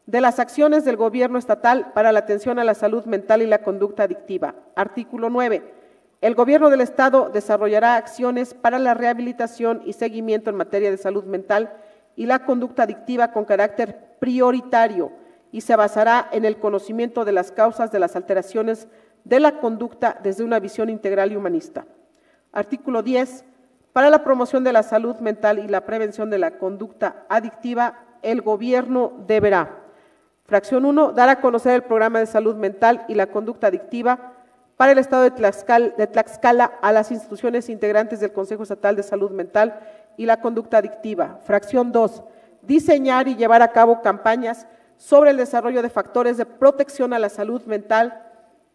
[SPEAKER 1] De las acciones del Gobierno estatal para la atención a la salud mental y la conducta adictiva. Artículo 9. El Gobierno del Estado desarrollará acciones para la rehabilitación y seguimiento en materia de salud mental y la conducta adictiva con carácter prioritario y se basará en el conocimiento de las causas de las alteraciones de la conducta desde una visión integral y humanista. Artículo 10. Para la promoción de la salud mental y la prevención de la conducta adictiva, el Gobierno deberá: fracción 1, dar a conocer el programa de salud mental y la conducta adictiva para el Estado de Tlaxcala a las instituciones integrantes del Consejo Estatal de Salud Mental y la conducta adictiva. Fracción 2, diseñar y llevar a cabo campañas sobre el desarrollo de factores de protección a la salud mental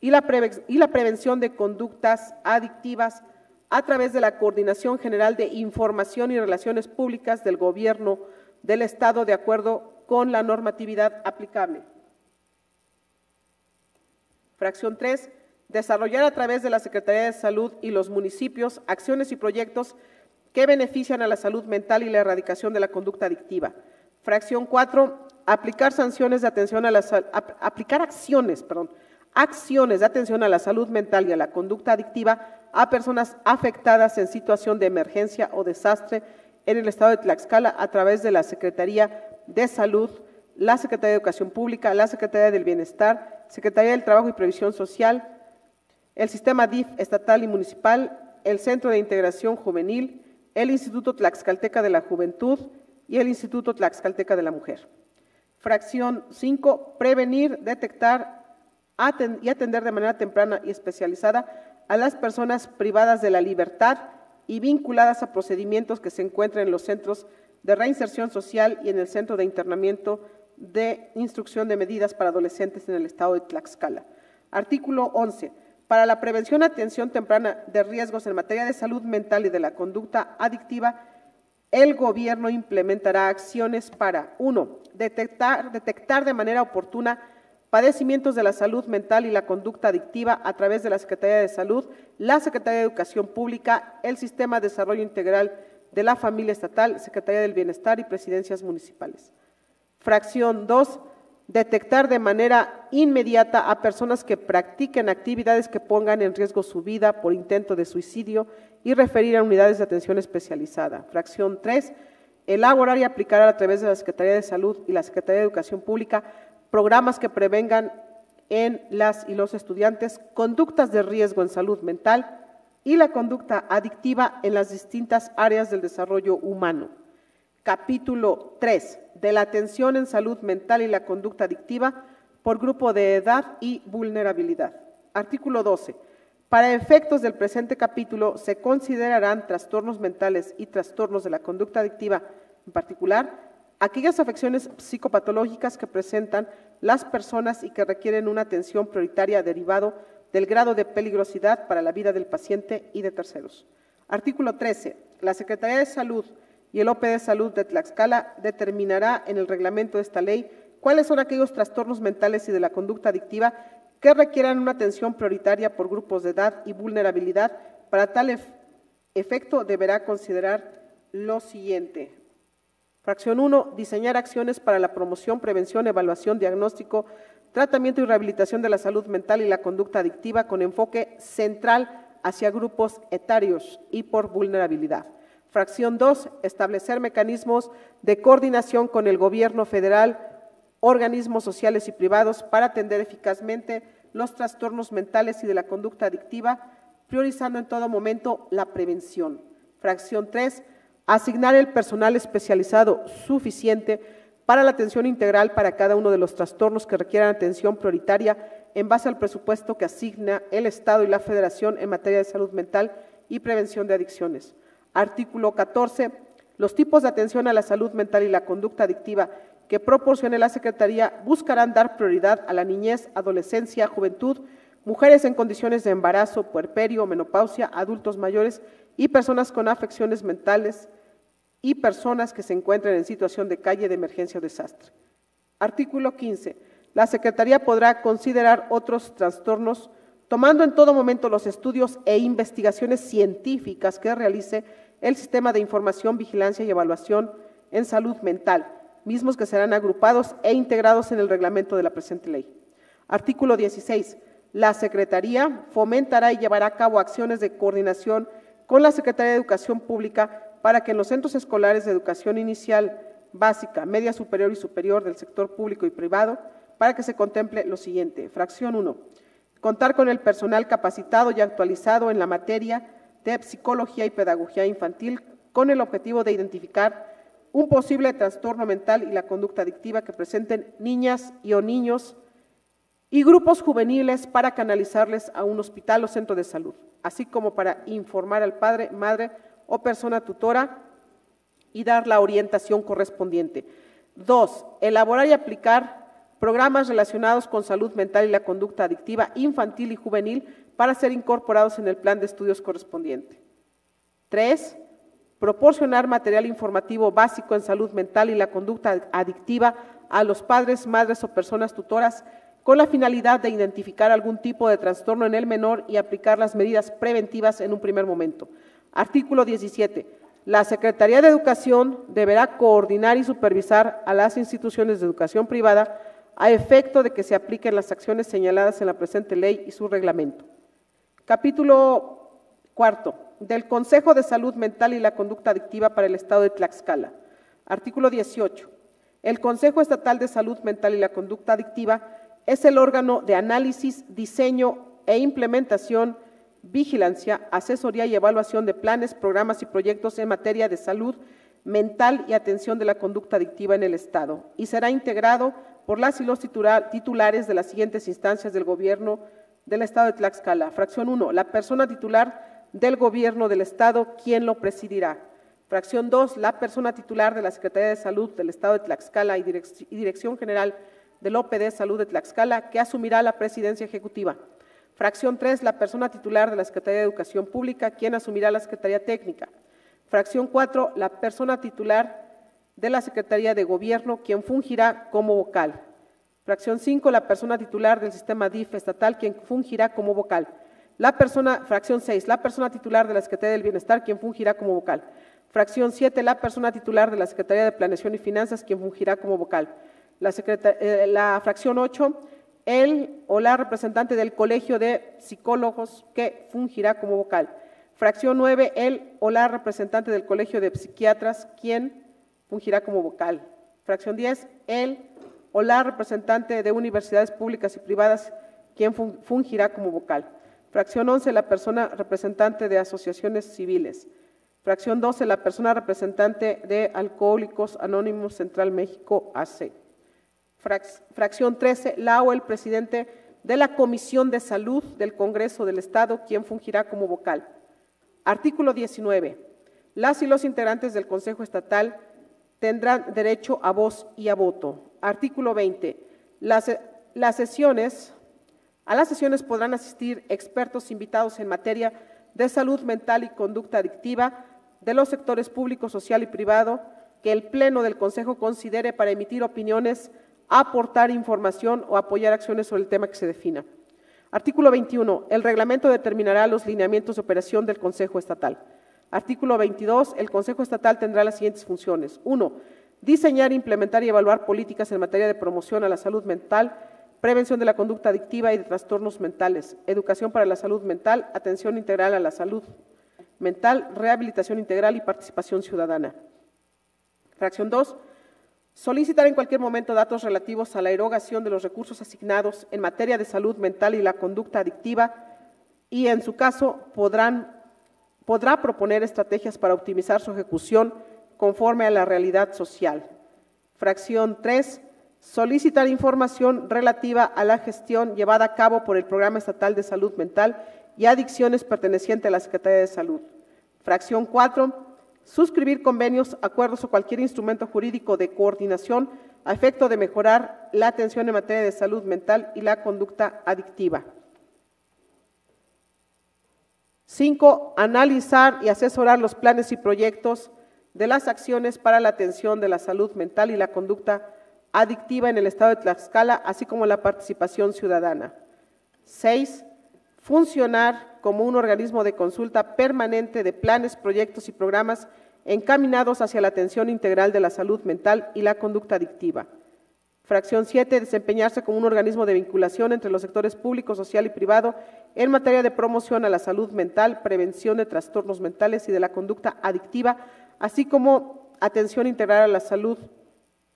[SPEAKER 1] y la prevención de conductas adictivas a través de la Coordinación General de Información y Relaciones Públicas del Gobierno del Estado de acuerdo con la normatividad aplicable. Fracción 3, desarrollar a través de la Secretaría de Salud y los municipios acciones y proyectos que benefician a la salud mental y la erradicación de la conducta adictiva. Fracción 4, aplicar sanciones de atención a la acciones de atención a la salud mental y a la conducta adictiva a personas afectadas en situación de emergencia o desastre en el Estado de Tlaxcala a través de la Secretaría de Salud, la Secretaría de Educación Pública, la Secretaría del Bienestar, Secretaría del Trabajo y Previsión Social, el Sistema DIF estatal y municipal, el Centro de Integración Juvenil, el Instituto Tlaxcalteca de la Juventud y el Instituto Tlaxcalteca de la Mujer. Fracción 5, prevenir, detectar y atender de manera temprana y especializada a las personas privadas de la libertad y vinculadas a procedimientos que se encuentran en los centros de reinserción social y en el Centro de Internamiento de Instrucción de Medidas para Adolescentes en el Estado de Tlaxcala. Artículo 11. Para la prevención y atención temprana de riesgos en materia de salud mental y de la conducta adictiva, el Gobierno implementará acciones para: 1. Detectar de manera oportuna padecimientos de la salud mental y la conducta adictiva a través de la Secretaría de Salud, la Secretaría de Educación Pública, el Sistema de Desarrollo Integral de la Familia Estatal, Secretaría del Bienestar y presidencias municipales. Fracción 2. Detectar de manera inmediata a personas que practiquen actividades que pongan en riesgo su vida por intento de suicidio y referir a unidades de atención especializada. Fracción 3. Elaborar y aplicar a través de la Secretaría de Salud y la Secretaría de Educación Pública programas que prevengan en las y los estudiantes conductas de riesgo en salud mental y la conducta adictiva en las distintas áreas del desarrollo humano. Capítulo 3. De la atención en salud mental y la conducta adictiva por grupo de edad y vulnerabilidad. Artículo 12. Para efectos del presente capítulo se considerarán trastornos mentales y trastornos de la conducta adictiva, en particular, aquellas afecciones psicopatológicas que presentan las personas y que requieren una atención prioritaria derivado del grado de peligrosidad para la vida del paciente y de terceros. Artículo 13. La Secretaría de Salud y el OP de Salud de Tlaxcala determinará en el reglamento de esta ley cuáles son aquellos trastornos mentales y de la conducta adictiva que requieran una atención prioritaria por grupos de edad y vulnerabilidad. Para tal efecto deberá considerar lo siguiente. Fracción 1. Diseñar acciones para la promoción, prevención, evaluación, diagnóstico, tratamiento y rehabilitación de la salud mental y la conducta adictiva con enfoque central hacia grupos etarios y por vulnerabilidad. Fracción 2, establecer mecanismos de coordinación con el gobierno federal, organismos sociales y privados para atender eficazmente los trastornos mentales y de la conducta adictiva, priorizando en todo momento la prevención. Fracción 3, asignar el personal especializado suficiente para la atención integral para cada uno de los trastornos que requieran atención prioritaria en base al presupuesto que asigna el Estado y la Federación en materia de salud mental y prevención de adicciones. Artículo 14. Los tipos de atención a la salud mental y la conducta adictiva que proporcione la Secretaría buscarán dar prioridad a la niñez, adolescencia, juventud, mujeres en condiciones de embarazo, puerperio, menopausia, adultos mayores y personas con afecciones mentales y personas que se encuentren en situación de calle, de emergencia o desastre. Artículo 15. La Secretaría podrá considerar otros trastornos tomando en todo momento los estudios e investigaciones científicas que realice el Sistema de Información, Vigilancia y Evaluación en Salud Mental, mismos que serán agrupados e integrados en el reglamento de la presente ley. Artículo 16. La Secretaría fomentará y llevará a cabo acciones de coordinación con la Secretaría de Educación Pública para que en los centros escolares de educación inicial, básica, media superior y superior del sector público y privado, para que se contemple lo siguiente. Fracción 1. Contar con el personal capacitado y actualizado en la materia de psicología y pedagogía infantil con el objetivo de identificar un posible trastorno mental y la conducta adictiva que presenten niñas y o niños y grupos juveniles para canalizarles a un hospital o centro de salud, así como para informar al padre, madre o persona tutora y dar la orientación correspondiente. 2. Elaborar y aplicar programas relacionados con salud mental y la conducta adictiva infantil y juvenil para ser incorporados en el plan de estudios correspondiente. 3. Proporcionar material informativo básico en salud mental y la conducta adictiva a los padres, madres o personas tutoras con la finalidad de identificar algún tipo de trastorno en el menor y aplicar las medidas preventivas en un primer momento. Artículo 17. La Secretaría de Educación deberá coordinar y supervisar a las instituciones de educación privada a efecto de que se apliquen las acciones señaladas en la presente ley y su reglamento. Capítulo 4. Del Consejo de Salud Mental y la Conducta Adictiva para el Estado de Tlaxcala. Artículo 18. El Consejo Estatal de Salud Mental y la Conducta Adictiva es el órgano de análisis, diseño e implementación, vigilancia, asesoría y evaluación de planes, programas y proyectos en materia de salud mental y atención de la conducta adictiva en el Estado, y será integrado por las y los titulares de las siguientes instancias del Gobierno del Estado de Tlaxcala. Fracción 1. La persona titular del Gobierno del Estado, quien lo presidirá. Fracción 2. La persona titular de la Secretaría de Salud del Estado de Tlaxcala y Dirección General del OPD Salud de Tlaxcala, que asumirá la presidencia ejecutiva. Fracción 3. La persona titular de la Secretaría de Educación Pública, quien asumirá la Secretaría Técnica. Fracción 4. La persona titular de la Secretaría de Gobierno, quien fungirá como vocal. Fracción 5. La persona titular del sistema DIF estatal, quien fungirá como vocal. Fracción 6. La persona titular de la Secretaría del Bienestar, quien fungirá como vocal. Fracción 7. La persona titular de la Secretaría de Planeación y Finanzas, quien fungirá como vocal. La fracción 8. El o la representante del Colegio de Psicólogos, que fungirá como vocal. Fracción 9. El o la representante del Colegio de Psiquiatras, quien fungirá como vocal. Fracción 10. El o la representante de universidades públicas y privadas, quien fungirá como vocal. Fracción 11. La persona representante de asociaciones civiles. Fracción 12. La persona representante de Alcohólicos Anónimos Central México AC. Fracción 13. La o el presidente de la Comisión de Salud del Congreso del Estado, quien fungirá como vocal. Artículo 19. Las y los integrantes del Consejo Estatal tendrán derecho a voz y a voto. Artículo 20. A las sesiones podrán asistir expertos invitados en materia de salud mental y conducta adictiva de los sectores público, social y privado que el Pleno del Consejo considere para emitir opiniones, aportar información o apoyar acciones sobre el tema que se defina. Artículo 21. El reglamento determinará los lineamientos de operación del Consejo Estatal. Artículo 22. El Consejo Estatal tendrá las siguientes funciones. 1. Diseñar, implementar y evaluar políticas en materia de promoción a la salud mental prevención de la conducta adictiva y de trastornos mentales, educación para la salud mental, atención integral a la salud mental, rehabilitación integral y participación ciudadana. Fracción 2. Solicitar en cualquier momento datos relativos a la erogación de los recursos asignados en materia de salud mental y la conducta adictiva y, en su caso, podrá proponer estrategias para optimizar su ejecución conforme a la realidad social. Fracción 3. Solicitar información relativa a la gestión llevada a cabo por el Programa Estatal de Salud Mental y Adicciones perteneciente a la Secretaría de Salud. Fracción 4. Suscribir convenios, acuerdos o cualquier instrumento jurídico de coordinación a efecto de mejorar la atención en materia de salud mental y la conducta adictiva. 5. Analizar y asesorar los planes y proyectos de las acciones para la atención de la salud mental y la conducta adictiva en el Estado de Tlaxcala, así como la participación ciudadana. 6. Funcionar como un organismo de consulta permanente de planes, proyectos y programas encaminados hacia la atención integral de la salud mental y la conducta adictiva. Fracción 7. Desempeñarse como un organismo de vinculación entre los sectores público, social y privado en materia de promoción a la salud mental, prevención de trastornos mentales y de la conducta adictiva, así como atención integral a la salud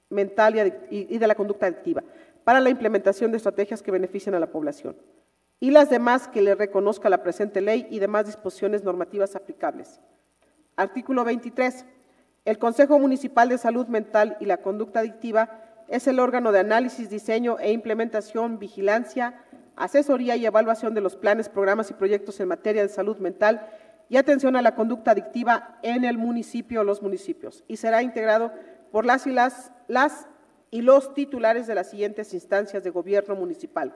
[SPEAKER 1] mental y de la conducta adictiva, para la implementación de estrategias que beneficien a la población, y las demás que le reconozca la presente ley y demás disposiciones normativas aplicables. Artículo 23. El Consejo Municipal de Salud Mental y la Conducta Adictiva es el órgano de análisis, diseño e implementación, vigilancia, asesoría y evaluación de los planes, programas y proyectos en materia de salud mental y atención a la conducta adictiva en el municipio o los municipios, y será integrado por las y los titulares de las siguientes instancias de gobierno municipal.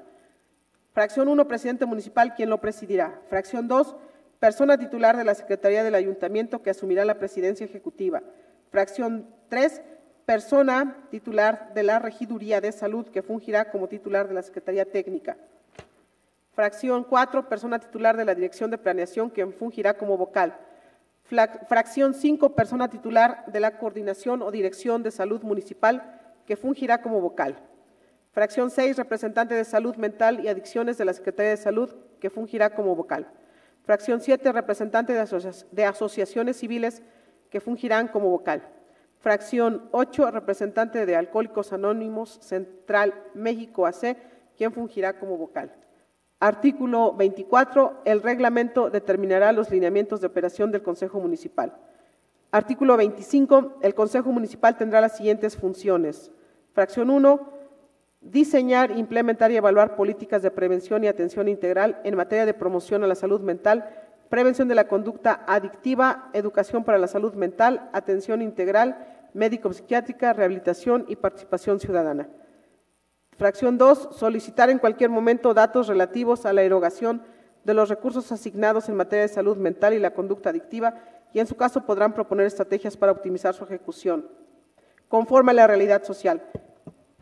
[SPEAKER 1] Fracción 1, presidente municipal, quien lo presidirá. Fracción 2, persona titular de la Secretaría del Ayuntamiento que asumirá la presidencia ejecutiva. Fracción 3, persona titular de la Regiduría de Salud que fungirá como titular de la Secretaría Técnica. Fracción 4, persona titular de la Dirección de Planeación quien fungirá como vocal. Fracción 5, persona titular de la Coordinación o Dirección de Salud Municipal que fungirá como vocal. Fracción 6, representante de Salud Mental y Adicciones de la Secretaría de Salud que fungirá como vocal. Fracción 7, representante de asociaciones civiles que fungirán como vocal. Fracción 8, representante de Alcohólicos Anónimos Central México AC, quien fungirá como vocal. Artículo 24. El reglamento determinará los lineamientos de operación del Consejo Municipal. Artículo 25. El Consejo Municipal tendrá las siguientes funciones. Fracción 1. Diseñar, implementar y evaluar políticas de prevención y atención integral en materia de promoción a la salud mental, prevención de la conducta adictiva, educación para la salud mental, atención integral, médico-psiquiátrica, rehabilitación y participación ciudadana. Fracción 2. Solicitar en cualquier momento datos relativos a la erogación de los recursos asignados en materia de salud mental y la conducta adictiva y en su caso podrán proponer estrategias para optimizar su ejecución, conforme a la realidad social.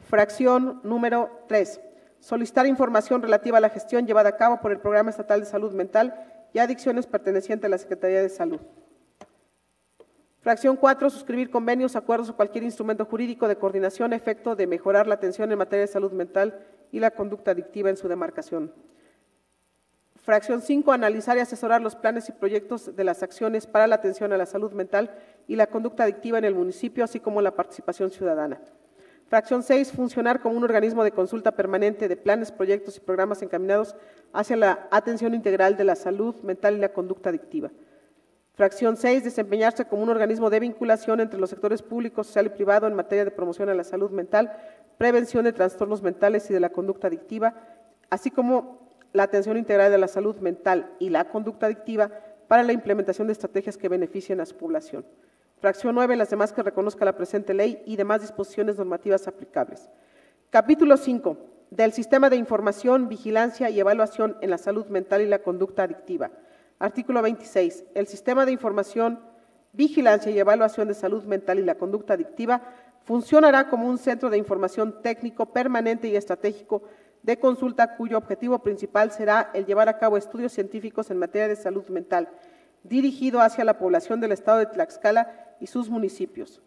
[SPEAKER 1] Fracción número 3. Solicitar información relativa a la gestión llevada a cabo por el Programa Estatal de Salud Mental y Adicciones perteneciente a la Secretaría de Salud. Fracción 4. Suscribir convenios, acuerdos o cualquier instrumento jurídico de coordinación a efecto de mejorar la atención en materia de salud mental y la conducta adictiva en su demarcación. Fracción 5. Analizar y asesorar los planes y proyectos de las acciones para la atención a la salud mental y la conducta adictiva en el municipio, así como la participación ciudadana. Fracción 6. Funcionar como un organismo de consulta permanente de planes, proyectos y programas encaminados hacia la atención integral de la salud mental y la conducta adictiva. Fracción 6. Desempeñarse como un organismo de vinculación entre los sectores público, social y privado en materia de promoción a la salud mental, prevención de trastornos mentales y de la conducta adictiva, así como la atención integral de la salud mental y la conducta adictiva para la implementación de estrategias que beneficien a su población. Fracción 9. Las demás que reconozca la presente ley y demás disposiciones normativas aplicables. Capítulo 5. Del Sistema de Información, Vigilancia y Evaluación en la Salud Mental y la Conducta Adictiva. Artículo 26. El Sistema de Información, Vigilancia y Evaluación de Salud Mental y la Conducta Adictiva funcionará como un centro de información técnico permanente y estratégico de consulta cuyo objetivo principal será el llevar a cabo estudios científicos en materia de salud mental, dirigido hacia la población del Estado de Tlaxcala y sus municipios,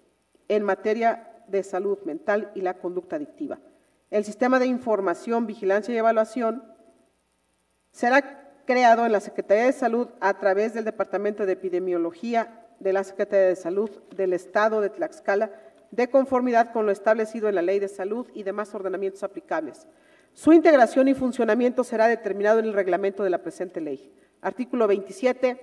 [SPEAKER 1] en materia de salud mental y la conducta adictiva. El sistema de información, vigilancia y evaluación será creado en la Secretaría de Salud a través del Departamento de Epidemiología de la Secretaría de Salud del Estado de Tlaxcala, de conformidad con lo establecido en la Ley de Salud y demás ordenamientos aplicables. Su integración y funcionamiento será determinado en el reglamento de la presente ley. Artículo 27.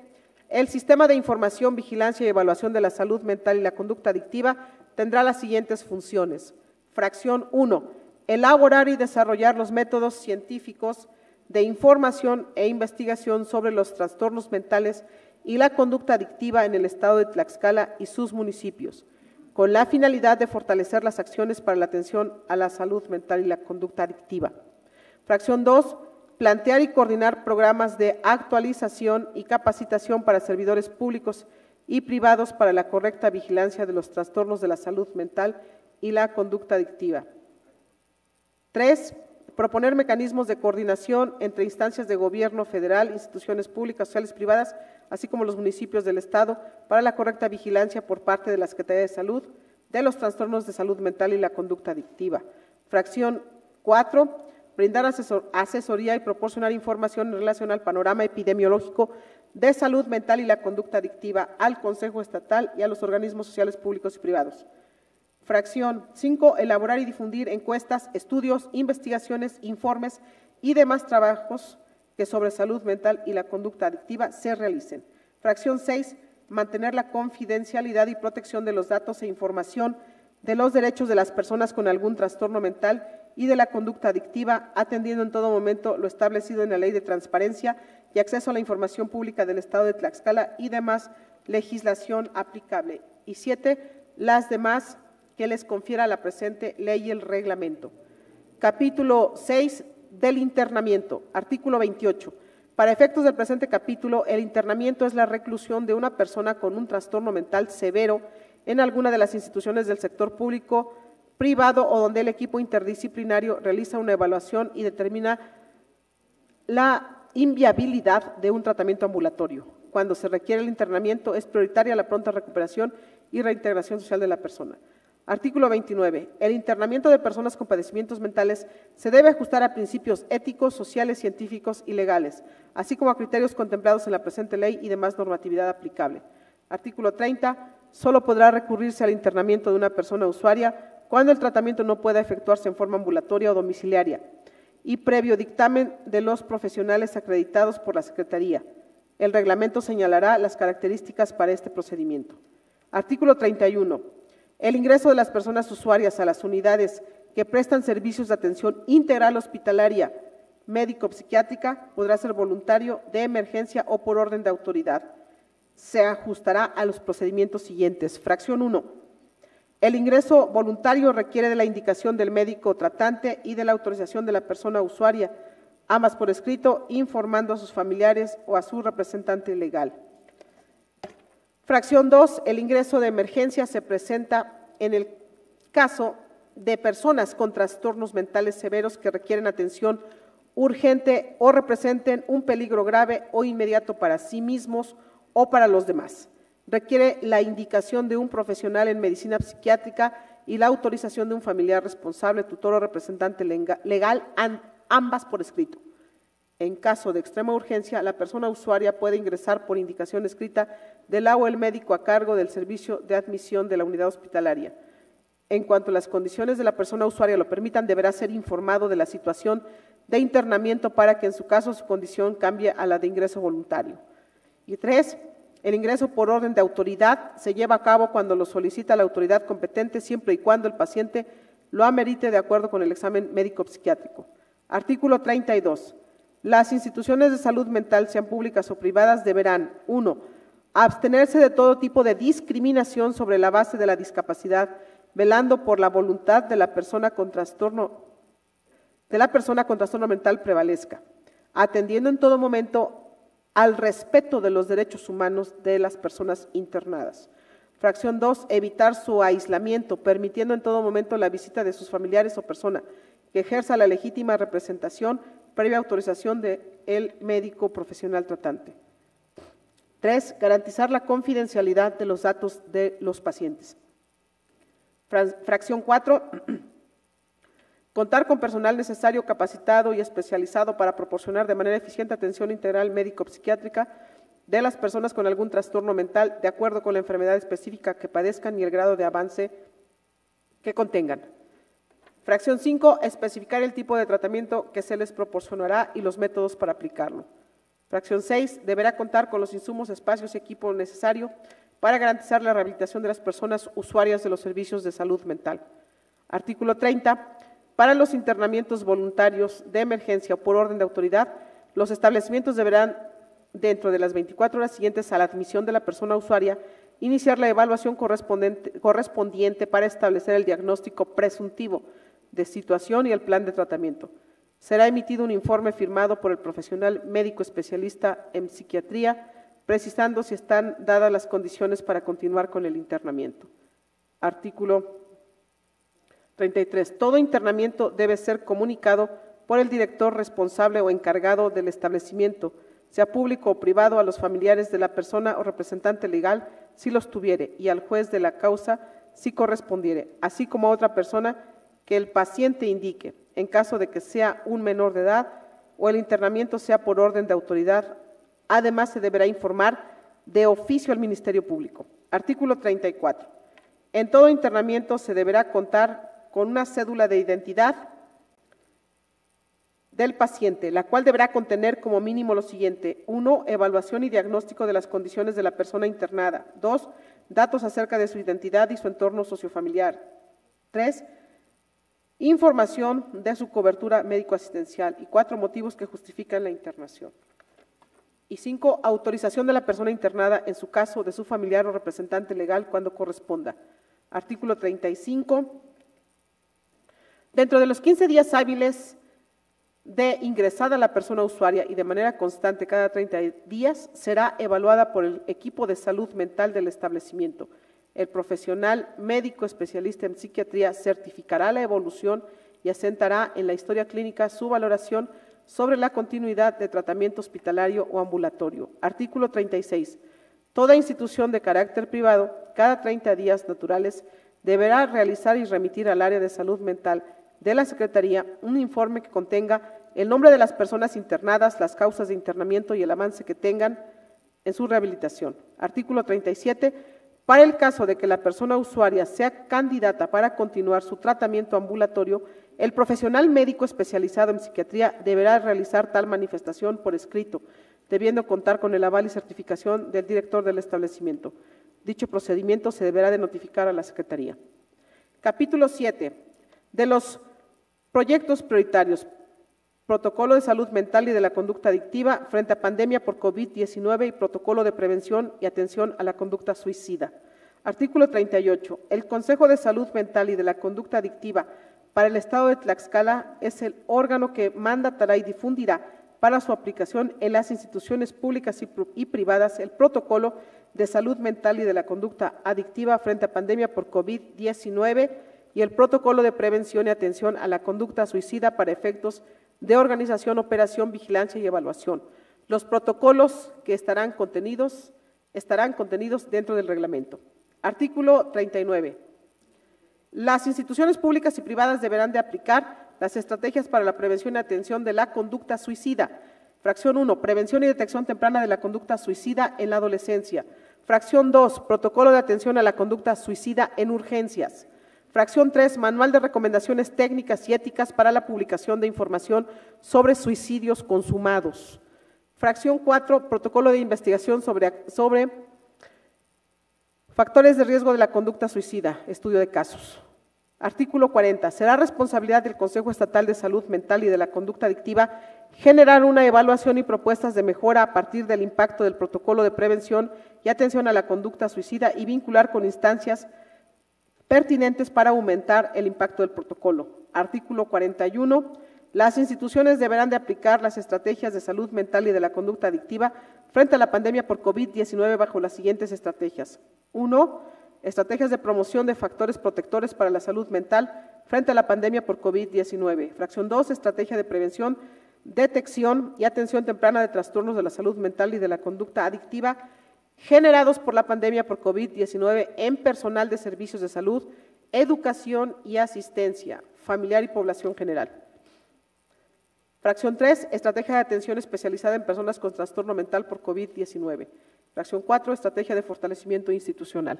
[SPEAKER 1] El Sistema de Información, Vigilancia y Evaluación de la Salud Mental y la Conducta Adictiva tendrá las siguientes funciones. Fracción 1. Elaborar y desarrollar los métodos científicos de información e investigación sobre los trastornos mentales y la conducta adictiva en el Estado de Tlaxcala y sus municipios, con la finalidad de fortalecer las acciones para la atención a la salud mental y la conducta adictiva. Fracción 2. Plantear y coordinar programas de actualización y capacitación para servidores públicos y privados para la correcta vigilancia de los trastornos de la salud mental y la conducta adictiva. 3. Proponer mecanismos de coordinación entre instancias de gobierno federal, instituciones públicas, sociales, privadas, así como los municipios del Estado, para la correcta vigilancia por parte de la Secretaría de Salud de los trastornos de salud mental y la conducta adictiva. Fracción 4. Brindar asesoría y proporcionar información en relación al panorama epidemiológico de salud mental y la conducta adictiva al Consejo Estatal y a los organismos sociales públicos y privados. Fracción 5. Elaborar y difundir encuestas, estudios, investigaciones, informes y demás trabajos que sobre salud mental y la conducta adictiva se realicen. Fracción 6. Mantener la confidencialidad y protección de los datos e información de los derechos de las personas con algún trastorno mental y de la conducta adictiva, atendiendo en todo momento lo establecido en la Ley de Transparencia y Acceso a la Información Pública del Estado de Tlaxcala y demás legislación aplicable. Y 7. Las demás que les confiera la presente ley y el reglamento. Capítulo 6 del internamiento. Artículo 28. Para efectos del presente capítulo, el internamiento es la reclusión de una persona con un trastorno mental severo en alguna de las instituciones del sector público, privado o donde el equipo interdisciplinario realiza una evaluación y determina la inviabilidad de un tratamiento ambulatorio. Cuando se requiere el internamiento, es prioritaria la pronta recuperación y reintegración social de la persona. Artículo 29. El internamiento de personas con padecimientos mentales se debe ajustar a principios éticos, sociales, científicos y legales, así como a criterios contemplados en la presente ley y demás normatividad aplicable. Artículo 30. Solo podrá recurrirse al internamiento de una persona usuaria cuando el tratamiento no pueda efectuarse en forma ambulatoria o domiciliaria y previo dictamen de los profesionales acreditados por la Secretaría. El reglamento señalará las características para este procedimiento. Artículo 31. El ingreso de las personas usuarias a las unidades que prestan servicios de atención integral hospitalaria, médico-psiquiátrica, podrá ser voluntario, de emergencia o por orden de autoridad. Se ajustará a los procedimientos siguientes. Fracción 1. El ingreso voluntario requiere de la indicación del médico tratante y de la autorización de la persona usuaria, ambas por escrito, informando a sus familiares o a su representante legal. Fracción 2. El ingreso de emergencia se presenta en el caso de personas con trastornos mentales severos que requieren atención urgente o representen un peligro grave o inmediato para sí mismos o para los demás. Requiere la indicación de un profesional en medicina psiquiátrica y la autorización de un familiar responsable, tutor o representante legal, ambas por escrito. En caso de extrema urgencia, la persona usuaria puede ingresar por indicación escrita del o el médico a cargo del servicio de admisión de la unidad hospitalaria. En cuanto las condiciones de la persona usuaria lo permitan, deberá ser informado de la situación de internamiento para que en su caso su condición cambie a la de ingreso voluntario. Y 3. El ingreso por orden de autoridad se lleva a cabo cuando lo solicita la autoridad competente, siempre y cuando el paciente lo amerite de acuerdo con el examen médico psiquiátrico. Artículo 32. Las instituciones de salud mental, sean públicas o privadas, deberán: 1. Abstenerse de todo tipo de discriminación sobre la base de la discapacidad, velando por la voluntad de la persona con trastorno mental prevalezca, atendiendo en todo momento al respeto de los derechos humanos de las personas internadas. Fracción 2. Evitar su aislamiento, permitiendo en todo momento la visita de sus familiares o persona que ejerza la legítima representación previa autorización del médico profesional tratante. 3. Garantizar la confidencialidad de los datos de los pacientes. Fracción 4. Contar con personal necesario, capacitado y especializado para proporcionar de manera eficiente atención integral médico-psiquiátrica de las personas con algún trastorno mental, de acuerdo con la enfermedad específica que padezcan y el grado de avance que contengan. Fracción 5, especificar el tipo de tratamiento que se les proporcionará y los métodos para aplicarlo. Fracción 6, deberá contar con los insumos, espacios y equipo necesario para garantizar la rehabilitación de las personas usuarias de los servicios de salud mental. Artículo 30, para los internamientos voluntarios de emergencia o por orden de autoridad, los establecimientos deberán, dentro de las 24 horas siguientes a la admisión de la persona usuaria, iniciar la evaluación correspondiente para establecer el diagnóstico presuntivo de situación y el plan de tratamiento. Será emitido un informe firmado por el profesional médico especialista en psiquiatría, precisando si están dadas las condiciones para continuar con el internamiento. Artículo 33. Todo internamiento debe ser comunicado por el director responsable o encargado del establecimiento, sea público o privado, a los familiares de la persona o representante legal, si los tuviere, y al juez de la causa, si correspondiere, así como a otra persona que el paciente indique, en caso de que sea un menor de edad o el internamiento sea por orden de autoridad. Además, se deberá informar de oficio al Ministerio Público. Artículo 34. En todo internamiento se deberá contar con una cédula de identidad del paciente, la cual deberá contener como mínimo lo siguiente: 1. Evaluación y diagnóstico de las condiciones de la persona internada. 2. Datos acerca de su identidad y su entorno sociofamiliar. 3. Información de su cobertura médico-asistencial. Y 4. Motivos que justifican la internación. Y 5. Autorización de la persona internada, en su caso, de su familiar o representante legal, cuando corresponda. Artículo 35. Dentro de los 15 días hábiles de ingresada la persona usuaria y de manera constante cada 30 días, será evaluada por el equipo de salud mental del establecimiento. El profesional médico especialista en psiquiatría certificará la evolución y asentará en la historia clínica su valoración sobre la continuidad de tratamiento hospitalario o ambulatorio. Artículo 36. Toda institución de carácter privado, cada 30 días naturales, deberá realizar y remitir al área de salud mental de la Secretaría un informe que contenga el nombre de las personas internadas, las causas de internamiento y el avance que tengan en su rehabilitación. Artículo 37. Para el caso de que la persona usuaria sea candidata para continuar su tratamiento ambulatorio, el profesional médico especializado en psiquiatría deberá realizar tal manifestación por escrito, debiendo contar con el aval y certificación del director del establecimiento. Dicho procedimiento se deberá de notificar a la Secretaría. Capítulo 7. De los proyectos prioritarios: Protocolo de Salud Mental y de la Conducta Adictiva frente a pandemia por COVID-19 y Protocolo de Prevención y Atención a la Conducta Suicida. Artículo 38. El Consejo de Salud Mental y de la Conducta Adictiva para el Estado de Tlaxcala es el órgano que mandatará y difundirá para su aplicación en las instituciones públicas y privadas el Protocolo de Salud Mental y de la Conducta Adictiva frente a pandemia por COVID-19 y el Protocolo de Prevención y Atención a la Conducta Suicida para efectos de organización, operación, vigilancia y evaluación. Los protocolos que estarán contenidos dentro del reglamento. Artículo 39. Las instituciones públicas y privadas deberán de aplicar las estrategias para la prevención y atención de la conducta suicida. Fracción 1. Prevención y detección temprana de la conducta suicida en la adolescencia. Fracción 2. Protocolo de atención a la conducta suicida en urgencias. Fracción 3. Manual de recomendaciones técnicas y éticas para la publicación de información sobre suicidios consumados. Fracción 4. Protocolo de investigación sobre factores de riesgo de la conducta suicida, estudio de casos. Artículo 40. Será responsabilidad del Consejo Estatal de Salud Mental y de la Conducta Adictiva generar una evaluación y propuestas de mejora a partir del impacto del protocolo de prevención y atención a la conducta suicida y vincular con instancias pertinentes para aumentar el impacto del protocolo. Artículo 41. Las instituciones deberán de aplicar las estrategias de salud mental y de la conducta adictiva frente a la pandemia por COVID-19 bajo las siguientes estrategias. 1. Estrategias de promoción de factores protectores para la salud mental frente a la pandemia por COVID-19. Fracción 2. Estrategia de prevención, detección y atención temprana de trastornos de la salud mental y de la conducta adictiva generados por la pandemia por COVID-19 en personal de servicios de salud, educación y asistencia. familiar y población general. Fracción 3, estrategia de atención especializada en personas con trastorno mental por COVID-19. Fracción 4, estrategia de fortalecimiento institucional.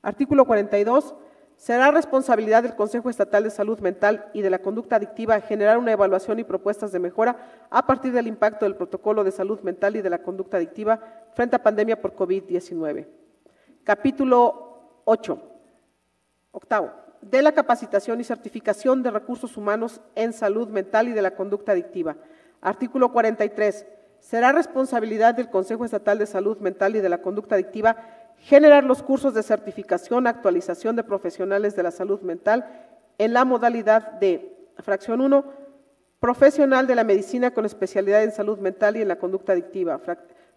[SPEAKER 1] Artículo 42, será responsabilidad del Consejo Estatal de Salud Mental y de la Conducta Adictiva generar una evaluación y propuestas de mejora a partir del impacto del protocolo de salud mental y de la conducta adictiva frente a pandemia por COVID-19. Capítulo 8. Octavo, de la capacitación y certificación de recursos humanos en salud mental y de la conducta adictiva. Artículo 43. Será responsabilidad del Consejo Estatal de Salud Mental y de la Conducta Adictiva generar los cursos de certificación, actualización de profesionales de la salud mental en la modalidad de, fracción 1, profesional de la medicina con especialidad en salud mental y en la conducta adictiva.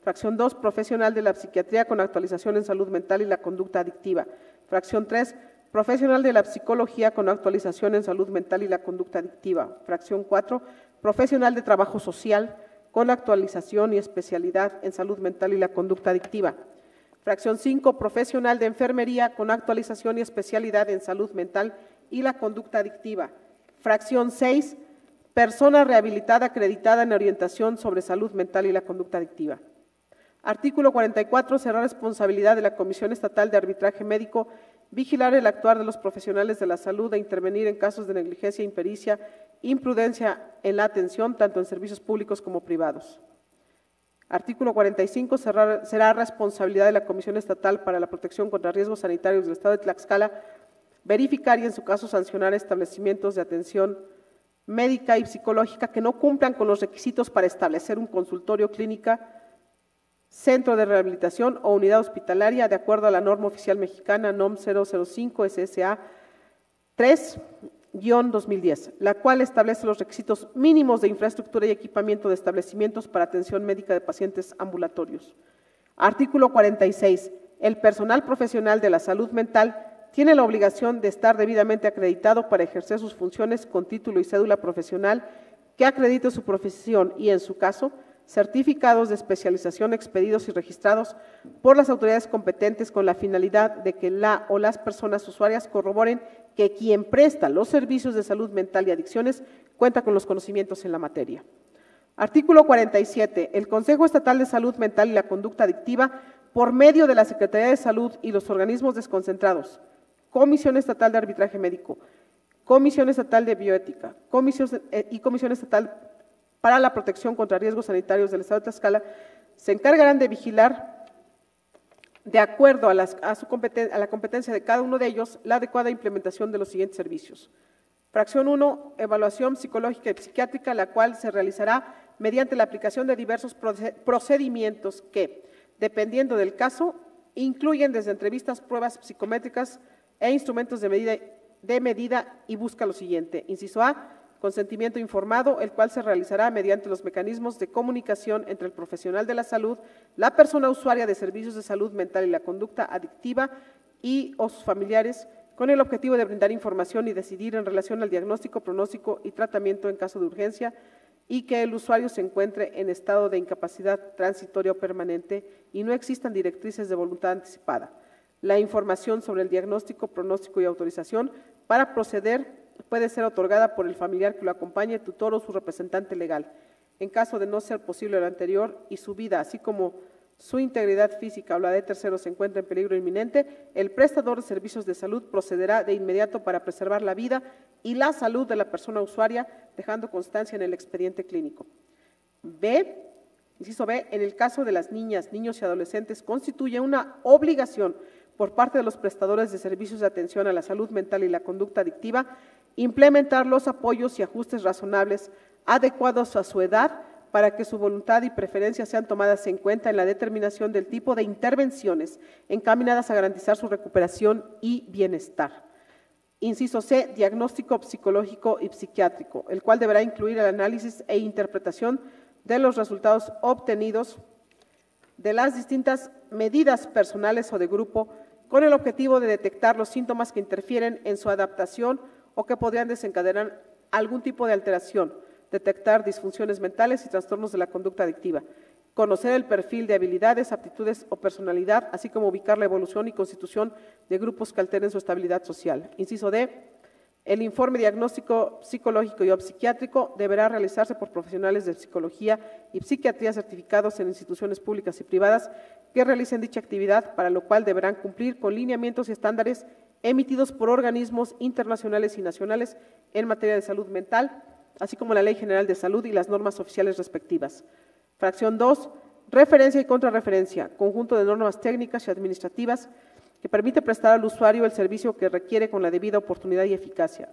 [SPEAKER 1] Fracción 2, profesional de la psiquiatría con actualización en salud mental y la conducta adictiva. Fracción 3, profesional de la psicología con actualización en salud mental y la conducta adictiva. Fracción 4, profesional de trabajo social con actualización y especialidad en salud mental y la conducta adictiva. Fracción 5, profesional de enfermería con actualización y especialidad en salud mental y la conducta adictiva. Fracción 6, persona rehabilitada acreditada en orientación sobre salud mental y la conducta adictiva. Artículo 44, será responsabilidad de la Comisión Estatal de Arbitraje Médico vigilar el actuar de los profesionales de la salud e intervenir en casos de negligencia, impericia, imprudencia en la atención, tanto en servicios públicos como privados. Artículo 45, será responsabilidad de la Comisión Estatal para la Protección contra Riesgos Sanitarios del Estado de Tlaxcala verificar y en su caso sancionar establecimientos de atención médica y psicológica que no cumplan con los requisitos para establecer un consultorio clínica, centro de rehabilitación o unidad hospitalaria de acuerdo a la norma oficial mexicana NOM 005 SSA 3-2010, la cual establece los requisitos mínimos de infraestructura y equipamiento de establecimientos para atención médica de pacientes ambulatorios. Artículo 46. El personal profesional de la salud mental tiene la obligación de estar debidamente acreditado para ejercer sus funciones con título y cédula profesional que acredite su profesión y, en su caso, certificados de especialización expedidos y registrados por las autoridades competentes con la finalidad de que la o las personas usuarias corroboren que quien presta los servicios de salud mental y adicciones cuenta con los conocimientos en la materia. Artículo 47. El Consejo Estatal de Salud Mental y la Conducta Adictiva, por medio de la Secretaría de Salud y los organismos desconcentrados, Comisión Estatal de Arbitraje Médico, Comisión Estatal de Bioética y Comisión Estatal para la Protección contra Riesgos Sanitarios del Estado de Tlaxcala, se encargarán de vigilar, de acuerdo a la competencia de cada uno de ellos, la adecuada implementación de los siguientes servicios. Fracción 1, evaluación psicológica y psiquiátrica, la cual se realizará mediante la aplicación de diversos procedimientos que, dependiendo del caso, incluyen desde entrevistas, pruebas psicométricas e instrumentos de medida y busca lo siguiente. Inciso A, consentimiento informado, el cual se realizará mediante los mecanismos de comunicación entre el profesional de la salud, la persona usuaria de servicios de salud mental y la conducta adictiva y o sus familiares, con el objetivo de brindar información y decidir en relación al diagnóstico, pronóstico y tratamiento en caso de urgencia y que el usuario se encuentre en estado de incapacidad transitoria o permanente y no existan directrices de voluntad anticipada. La información sobre el diagnóstico, pronóstico y autorización para proceder puede ser otorgada por el familiar que lo acompañe, tutor o su representante legal. En caso de no ser posible lo anterior y su vida, así como su integridad física o la de terceros se encuentra en peligro inminente, el prestador de servicios de salud procederá de inmediato para preservar la vida y la salud de la persona usuaria, dejando constancia en el expediente clínico. Inciso B, en el caso de las niñas, niños y adolescentes, constituye una obligación por parte de los prestadores de servicios de atención a la salud mental y la conducta adictiva, implementar los apoyos y ajustes razonables adecuados a su edad para que su voluntad y preferencias sean tomadas en cuenta en la determinación del tipo de intervenciones encaminadas a garantizar su recuperación y bienestar. Inciso C, diagnóstico psicológico y psiquiátrico, el cual deberá incluir el análisis e interpretación de los resultados obtenidos de las distintas medidas personales o de grupo con el objetivo de detectar los síntomas que interfieren en su adaptación o que podrían desencadenar algún tipo de alteración, detectar disfunciones mentales y trastornos de la conducta adictiva, conocer el perfil de habilidades, aptitudes o personalidad, así como ubicar la evolución y constitución de grupos que alteren su estabilidad social. Inciso D, El informe diagnóstico psicológico y o psiquiátrico deberá realizarse por profesionales de psicología y psiquiatría certificados en instituciones públicas y privadas que realicen dicha actividad, para lo cual deberán cumplir con lineamientos y estándares emitidos por organismos internacionales y nacionales en materia de salud mental, así como la Ley General de Salud y las normas oficiales respectivas. Fracción 2. Referencia y contrarreferencia, conjunto de normas técnicas y administrativas que permite prestar al usuario el servicio que requiere con la debida oportunidad y eficacia.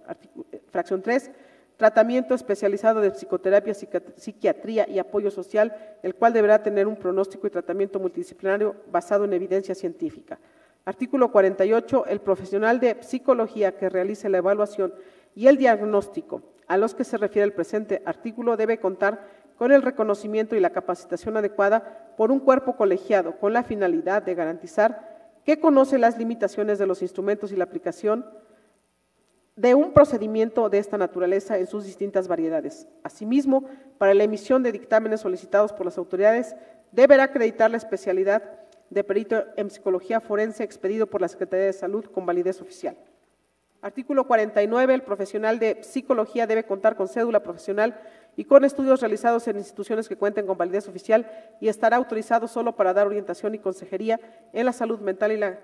[SPEAKER 1] Fracción 3. Tratamiento especializado de psicoterapia, psiquiatría y apoyo social, el cual deberá tener un pronóstico y tratamiento multidisciplinario basado en evidencia científica. Artículo 48. El profesional de psicología que realice la evaluación y el diagnóstico a los que se refiere el presente artículo debe contar con el reconocimiento y la capacitación adecuada por un cuerpo colegiado con la finalidad de garantizar que conoce las limitaciones de los instrumentos y la aplicación de un procedimiento de esta naturaleza en sus distintas variedades. Asimismo, para la emisión de dictámenes solicitados por las autoridades, deberá acreditar la especialidad de perito en psicología forense expedido por la Secretaría de Salud con validez oficial. Artículo 49. El profesional de psicología debe contar con cédula profesional y con estudios realizados en instituciones que cuenten con validez oficial y estará autorizado solo para dar orientación y consejería en la salud mental y la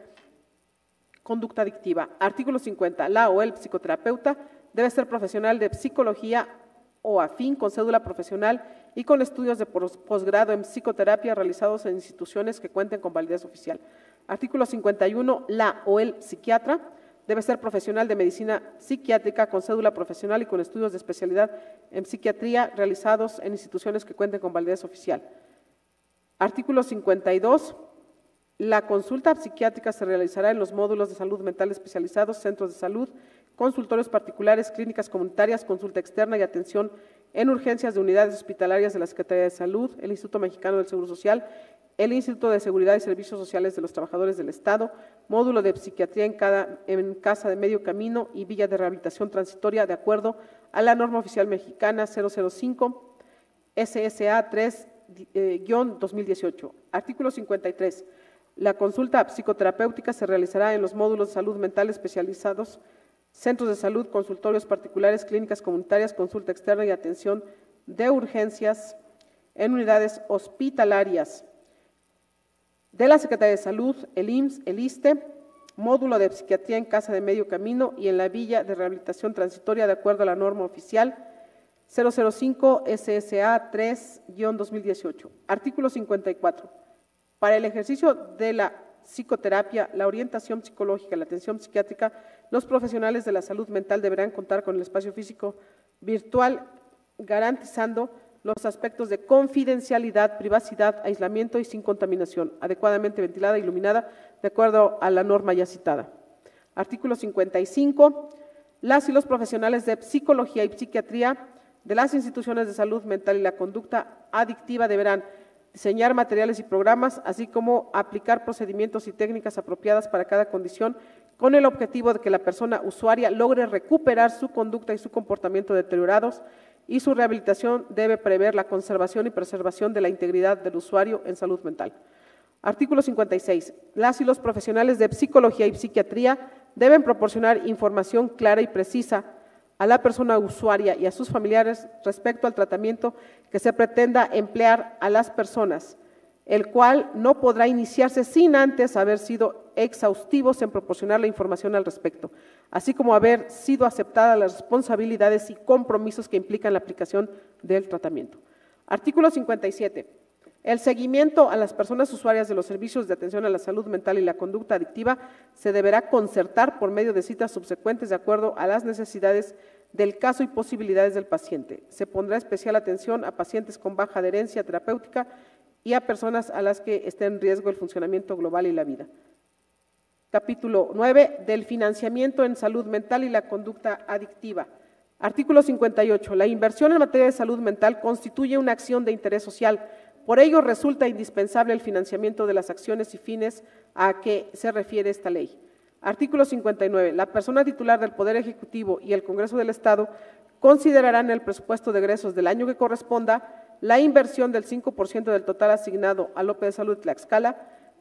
[SPEAKER 1] conducta adictiva. Artículo 50. La o el psicoterapeuta debe ser profesional de psicología o afín con cédula profesional y con estudios de posgrado en psicoterapia realizados en instituciones que cuenten con validez oficial. Artículo 51. La o el psiquiatra debe ser profesional de medicina psiquiátrica con cédula profesional y con estudios de especialidad en psiquiatría realizados en instituciones que cuenten con validez oficial. Artículo 52. La consulta psiquiátrica se realizará en los módulos de salud mental especializados, centros de salud, consultorios particulares, clínicas comunitarias, consulta externa y atención en urgencias de unidades hospitalarias de la Secretaría de Salud, el Instituto Mexicano del Seguro Social, el Instituto de Seguridad y Servicios Sociales de los Trabajadores del Estado, módulo de psiquiatría en Casa de Medio Camino y Villa de Rehabilitación Transitoria, de acuerdo a la norma oficial mexicana 005 SSA 3-2018. Artículo 53. La consulta psicoterapéutica se realizará en los módulos de salud mental especializados, centros de salud, consultorios particulares, clínicas comunitarias, consulta externa y atención de urgencias en unidades hospitalarias de la Secretaría de Salud, el IMSS, el ISSSTE, módulo de psiquiatría en Casa de Medio Camino y en la Villa de Rehabilitación Transitoria, de acuerdo a la norma oficial 005 SSA 3-2018. Artículo 54. Para el ejercicio de la psicoterapia, la orientación psicológica y la atención psiquiátrica, los profesionales de la salud mental deberán contar con el espacio físico virtual, garantizando los aspectos de confidencialidad, privacidad, aislamiento y sin contaminación, adecuadamente ventilada e iluminada, de acuerdo a la norma ya citada. Artículo 55. Las y los profesionales de psicología y psiquiatría de las instituciones de salud mental y la conducta adictiva deberán diseñar materiales y programas, así como aplicar procedimientos y técnicas apropiadas para cada condición, con el objetivo de que la persona usuaria logre recuperar su conducta y su comportamiento deteriorados, y su rehabilitación debe prever la conservación y preservación de la integridad del usuario en salud mental. Artículo 56. Las y los profesionales de psicología y psiquiatría deben proporcionar información clara y precisa a la persona usuaria y a sus familiares respecto al tratamiento que se pretenda emplear a las personas, el cual no podrá iniciarse sin antes haber sido exhaustivos en proporcionar la información al respecto, así como haber sido aceptadas las responsabilidades y compromisos que implican la aplicación del tratamiento. Artículo 57. El seguimiento a las personas usuarias de los servicios de atención a la salud mental y la conducta adictiva se deberá concertar por medio de citas subsecuentes de acuerdo a las necesidades del caso y posibilidades del paciente. Se pondrá especial atención a pacientes con baja adherencia terapéutica y a personas a las que esté en riesgo el funcionamiento global y la vida. Capítulo 9. Del financiamiento en salud mental y la conducta adictiva. Artículo 58. La inversión en materia de salud mental constituye una acción de interés social. Por ello, resulta indispensable el financiamiento de las acciones y fines a que se refiere esta ley. Artículo 59. La persona titular del Poder Ejecutivo y el Congreso del Estado considerarán en el presupuesto de egresos del año que corresponda la inversión del 5% del total asignado al OPE de Salud Tlaxcala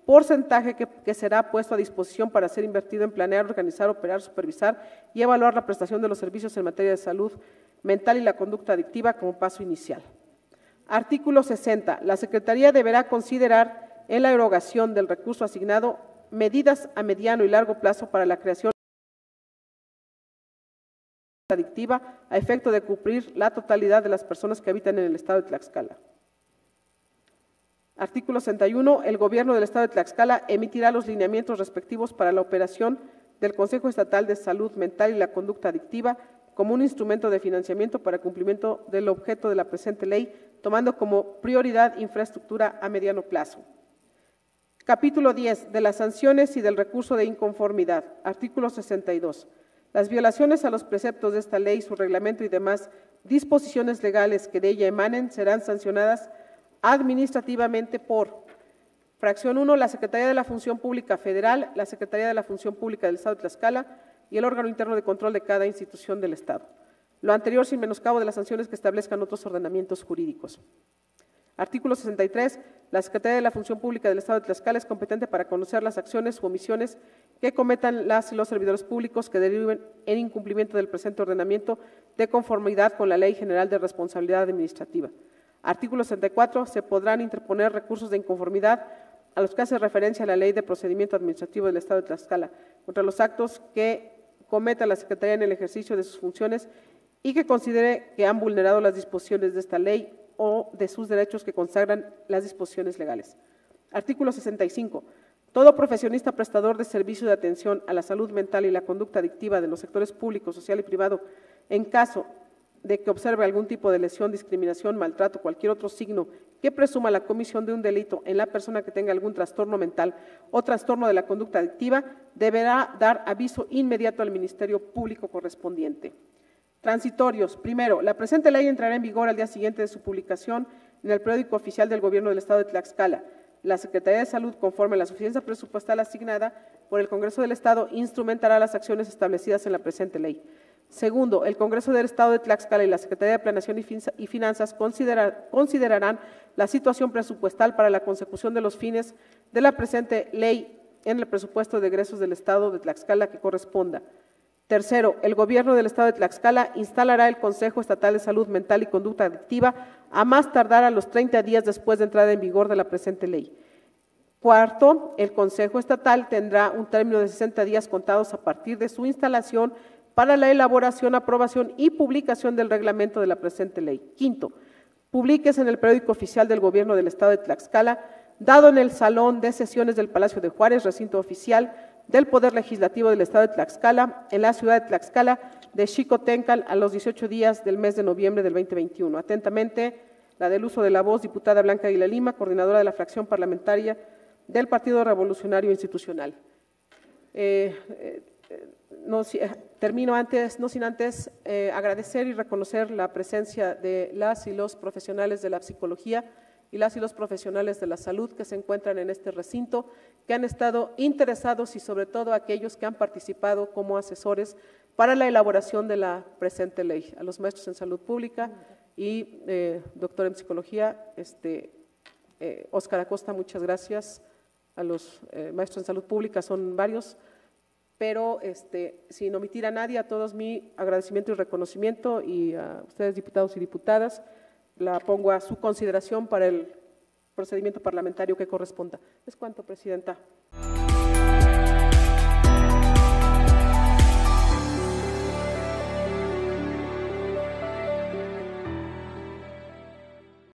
[SPEAKER 1] porcentaje que será puesto a disposición para ser invertido en planear, organizar, operar, supervisar y evaluar la prestación de los servicios en materia de salud mental y la conducta adictiva como paso inicial. Artículo 60. La Secretaría deberá considerar en la erogación del recurso asignado medidas a mediano y largo plazo para la creación adictiva a efecto de cubrir la totalidad de las personas que habitan en el estado de Tlaxcala. Artículo 61. El Gobierno del estado de Tlaxcala emitirá los lineamientos respectivos para la operación del Consejo Estatal de Salud Mental y la Conducta Adictiva como un instrumento de financiamiento para cumplimiento del objeto de la presente ley, tomando como prioridad infraestructura a mediano plazo. Capítulo 10. De las sanciones y del recurso de inconformidad. Artículo 62. Las violaciones a los preceptos de esta ley, su reglamento y demás disposiciones legales que de ella emanen serán sancionadas administrativamente por: fracción 1, la Secretaría de la Función Pública Federal, la Secretaría de la Función Pública del Estado de Tlaxcala y el órgano interno de control de cada institución del Estado. Lo anterior sin menoscabo de las sanciones que establezcan otros ordenamientos jurídicos. Artículo 63. La Secretaría de la Función Pública del Estado de Tlaxcala es competente para conocer las acciones u omisiones que cometan las y los servidores públicos que deriven en incumplimiento del presente ordenamiento de conformidad con la Ley General de Responsabilidad Administrativa. Artículo 64. Se podrán interponer recursos de inconformidad a los que hace referencia a la Ley de Procedimiento Administrativo del Estado de Tlaxcala contra los actos que cometa la Secretaría en el ejercicio de sus funciones y que considere que han vulnerado las disposiciones de esta ley o de sus derechos que consagran las disposiciones legales. Artículo 65. Todo profesionista prestador de servicio de atención a la salud mental y la conducta adictiva de los sectores público, social y privado, en caso de que observe algún tipo de lesión, discriminación, maltrato, cualquier otro signo que presuma la comisión de un delito en la persona que tenga algún trastorno mental o trastorno de la conducta adictiva, deberá dar aviso inmediato al Ministerio Público correspondiente. Transitorios. Primero, la presente ley entrará en vigor al día siguiente de su publicación en el periódico oficial del Gobierno del Estado de Tlaxcala. La Secretaría de Salud, conforme a la suficiencia presupuestal asignada por el Congreso del Estado, instrumentará las acciones establecidas en la presente ley. Segundo, el Congreso del Estado de Tlaxcala y la Secretaría de Planeación y Finanzas considerarán la situación presupuestal para la consecución de los fines de la presente ley en el presupuesto de egresos del Estado de Tlaxcala que corresponda. Tercero, el Gobierno del Estado de Tlaxcala instalará el Consejo Estatal de Salud Mental y Conducta Adictiva a más tardar a los 30 días después de entrada en vigor de la presente ley. Cuarto, el Consejo Estatal tendrá un término de 60 días contados a partir de su instalación para la elaboración, aprobación y publicación del reglamento de la presente ley. Quinto, publíquese en el periódico oficial del Gobierno del Estado de Tlaxcala, dado en el Salón de Sesiones del Palacio de Juárez, recinto oficial del Poder Legislativo del Estado de Tlaxcala, en la ciudad de Tlaxcala, de Xicotencal, a los 18 días del mes de noviembre del 2021. Atentamente, la del uso de la voz, diputada Blanca Aguilar Lima, coordinadora de la fracción parlamentaria del Partido Revolucionario Institucional. Termino no sin antes agradecer y reconocer la presencia de las y los profesionales de la psicología y las y los profesionales de la salud que se encuentran en este recinto, que han estado interesados y sobre todo aquellos que han participado como asesores para la elaboración de la presente ley. A los maestros en salud pública y doctor en psicología, Óscar Acosta, muchas gracias. A los maestros en salud pública son varios, pero sin omitir a nadie, a todos mi agradecimiento y reconocimiento, y a ustedes, diputados y diputadas, la pongo a su consideración para el procedimiento parlamentario que corresponda. ¿Es cuánto, Presidenta?